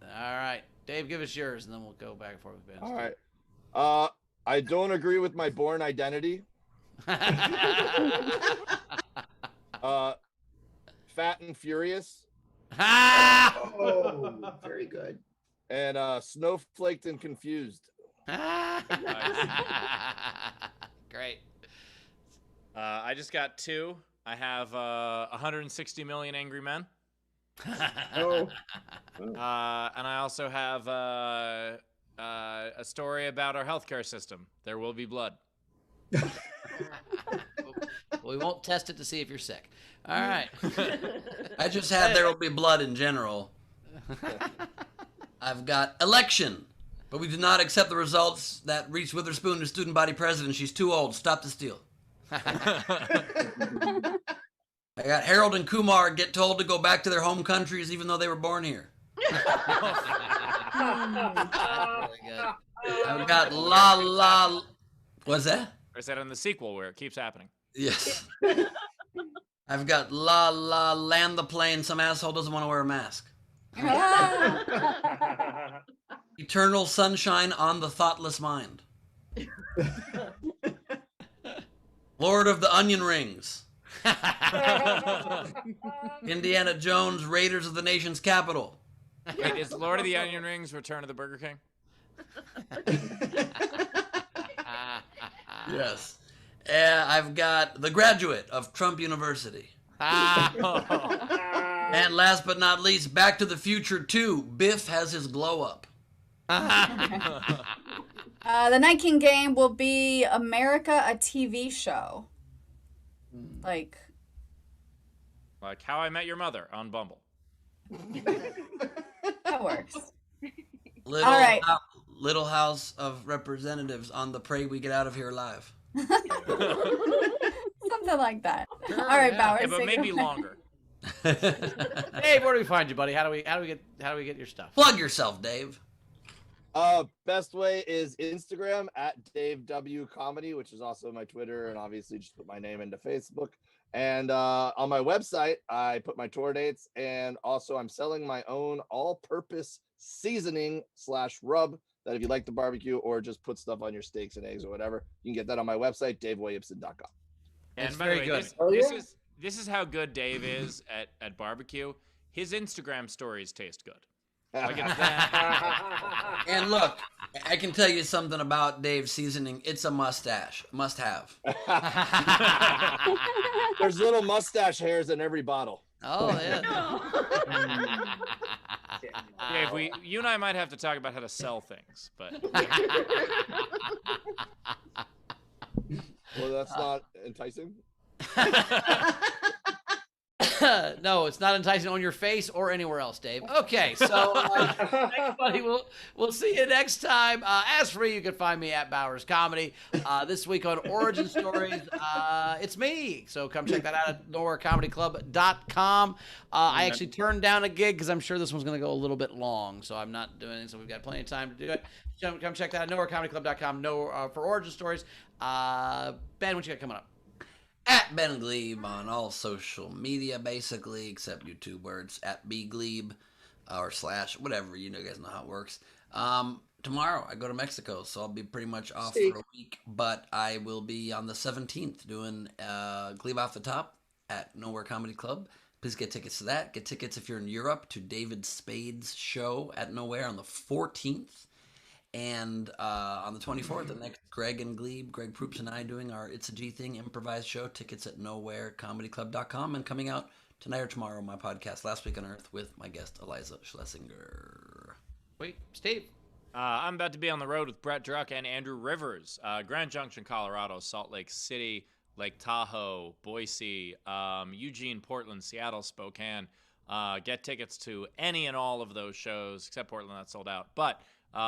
All right. Dave, give us yours, and then we'll go back and forth with Ben. All right. I don't agree with my born identity. Fat and Furious. Oh, very good. And Snowflaked and Confused. Great. I just got 2. I have 160 Million Angry Men. Oh. And I also have a story about our healthcare system. There will be blood. We won't test it to see if you're sick. All right. I just had There Will Be Blood in general. I've got Election, but we do not accept the results that Reese Witherspoon is student body president. She's too old. Stop the steal. I got Harold and Kumar get told to go back to their home countries even though they were born here. Really good. I've got La La. What's that? Or is that in the sequel where it keeps happening? Yes. I've got La La Land the Plane. Some asshole doesn't want to wear a mask. Eternal Sunshine on the Thoughtless Mind. Lord of the Onion Rings. Indiana Jones, Raiders of the Nation's Capital. Wait, is Lord of the Onion Rings Return of the Burger King? Yes. I've got The Graduate of Trump University. And last but not least, Back to the Future 2. Biff has his glow up. The Night King game will be America, a TV show. Like How I Met Your Mother on Bumble. that works. All right. Little House of Representatives on the Pray We Get Out of Here Live. Something like that. All right, Bowers. Yeah, but say maybe goodbye. longer. Dave, where do we find you, buddy? How do we get your stuff? Plug yourself, Dave. Best way is Instagram at Dave W Comedy, which is also my Twitter, and obviously just put my name into Facebook. And on my website, I put my tour dates, and also I'm selling my own all-purpose seasoning / rub that if you like the barbecue or just put stuff on your steaks and eggs or whatever, you can get that on my website, davewilliamson.com. And by the way, this is how good Dave is at barbecue. His Instagram stories taste good. Like And look, I can tell you something about Dave's seasoning. It's a mustache. Must have. There's little mustache hairs in every bottle. Oh, yeah. Dave, you and I might have to talk about how to sell things, but Well, that's not enticing. No, it's not enticing on your face or anywhere else, Dave. Okay, so thanks, buddy. We'll see you next time. As for you can find me at Bowers Comedy. This week on Origin Stories, it's me. So come check that out at nowherecomedyclub.com. I actually turned down a gig because I'm sure this one's going to go a little bit long, so I'm not doing it. So we've got plenty of time to do it. Come check that out at nowherecomedyclub.com. For Origin Stories. Ben, what you got coming up? At Ben Glebe on all social media, basically, except YouTube words, at bglebe or / whatever, you guys know how it works. Tomorrow I go to Mexico, so I'll be pretty much off for a week, but I will be on the 17th doing Glebe Off the Top at Nowhere Comedy Club. Please get tickets to that. Get tickets if you're in Europe to David Spade's show at Nowhere on the 14th. And on the 24th, the next Greg and Glebe, Greg Proops and I doing our It's a G Thing improvised show. Tickets at nowherecomedyclub.com. And coming out tonight or tomorrow, my podcast, Last Week on Earth, with my guest, Eliza Schlesinger. Wait, Steve. I'm about to be on the road with Brett Druck and Andrew Rivers. Grand Junction, Colorado, Salt Lake City, Lake Tahoe, Boise, Eugene, Portland, Seattle, Spokane. Get tickets to any and all of those shows, except Portland, that's sold out. But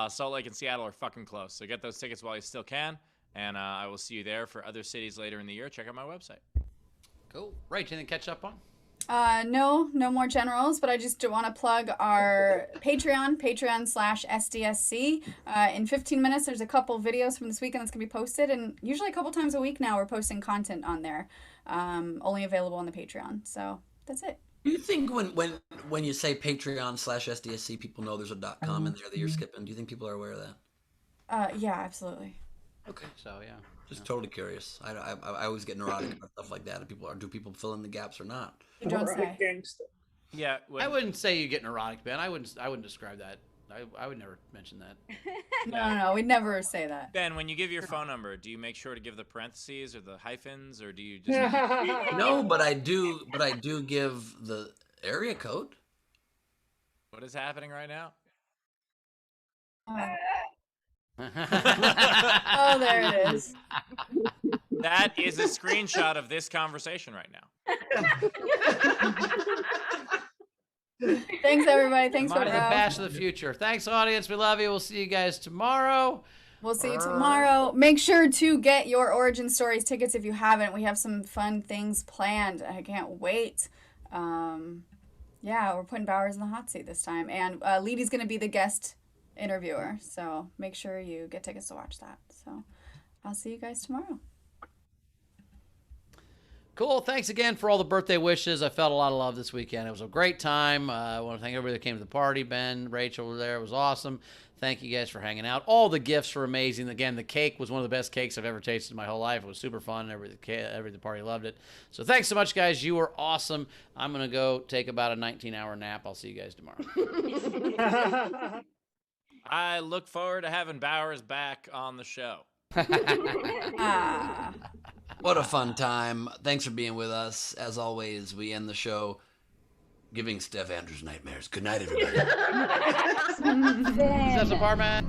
Salt Lake and Seattle are fucking close. So get those tickets while you still can. And I will see you there. For other cities later in the year, check out my website. Cool. Rach, anything to catch up on? No more generals, but I just want to plug our Patreon/SDSC. In 15 minutes, there's a couple videos from this weekend that's going to be posted, and usually a couple times a week now we're posting content on there, only available on the Patreon. So that's it. Do you think when you say Patreon/SDSC, people know there's a .com in there that you're skipping? Do you think people are aware of that? Yeah, absolutely. Okay. So, yeah. Just totally curious. I always get neurotic about stuff like that. Do people fill in the gaps or not? You don't say. Gangster. Yeah, I wouldn't say you get neurotic, Ben. I wouldn't describe that. I would never mention that. No, we'd never say that. Ben, when you give your phone number, do you make sure to give the parentheses or the hyphens, or do you just... No, but I do give the area code. What is happening right now? Oh, there it is. That is a screenshot of this conversation right now. Thanks, everybody. Thanks for the bash of the future. Thanks, audience. We love you. We'll see you guys tomorrow. We'll see you tomorrow. Make sure to get your Origin Stories tickets if you haven't. We have some fun things planned. I can't wait. Yeah, we're putting Bowers in the hot seat this time. And Leedy's going to be the guest interviewer. So make sure you get tickets to watch that. So I'll see you guys tomorrow. Cool. Thanks again for all the birthday wishes. I felt a lot of love this weekend. It was a great time. I want to thank everybody that came to the party. Ben, Rachel were there. It was awesome. Thank you guys for hanging out. All the gifts were amazing. Again, the cake was one of the best cakes I've ever tasted in my whole life. It was super fun. The party loved it. So thanks so much, guys. You were awesome. I'm going to go take about a 19-hour nap. I'll see you guys tomorrow. I look forward to having Bowers back on the show. What a fun time. Thanks for being with us. As always, we end the show giving Steph Andrews nightmares. Good night, everybody. Steph's apartment.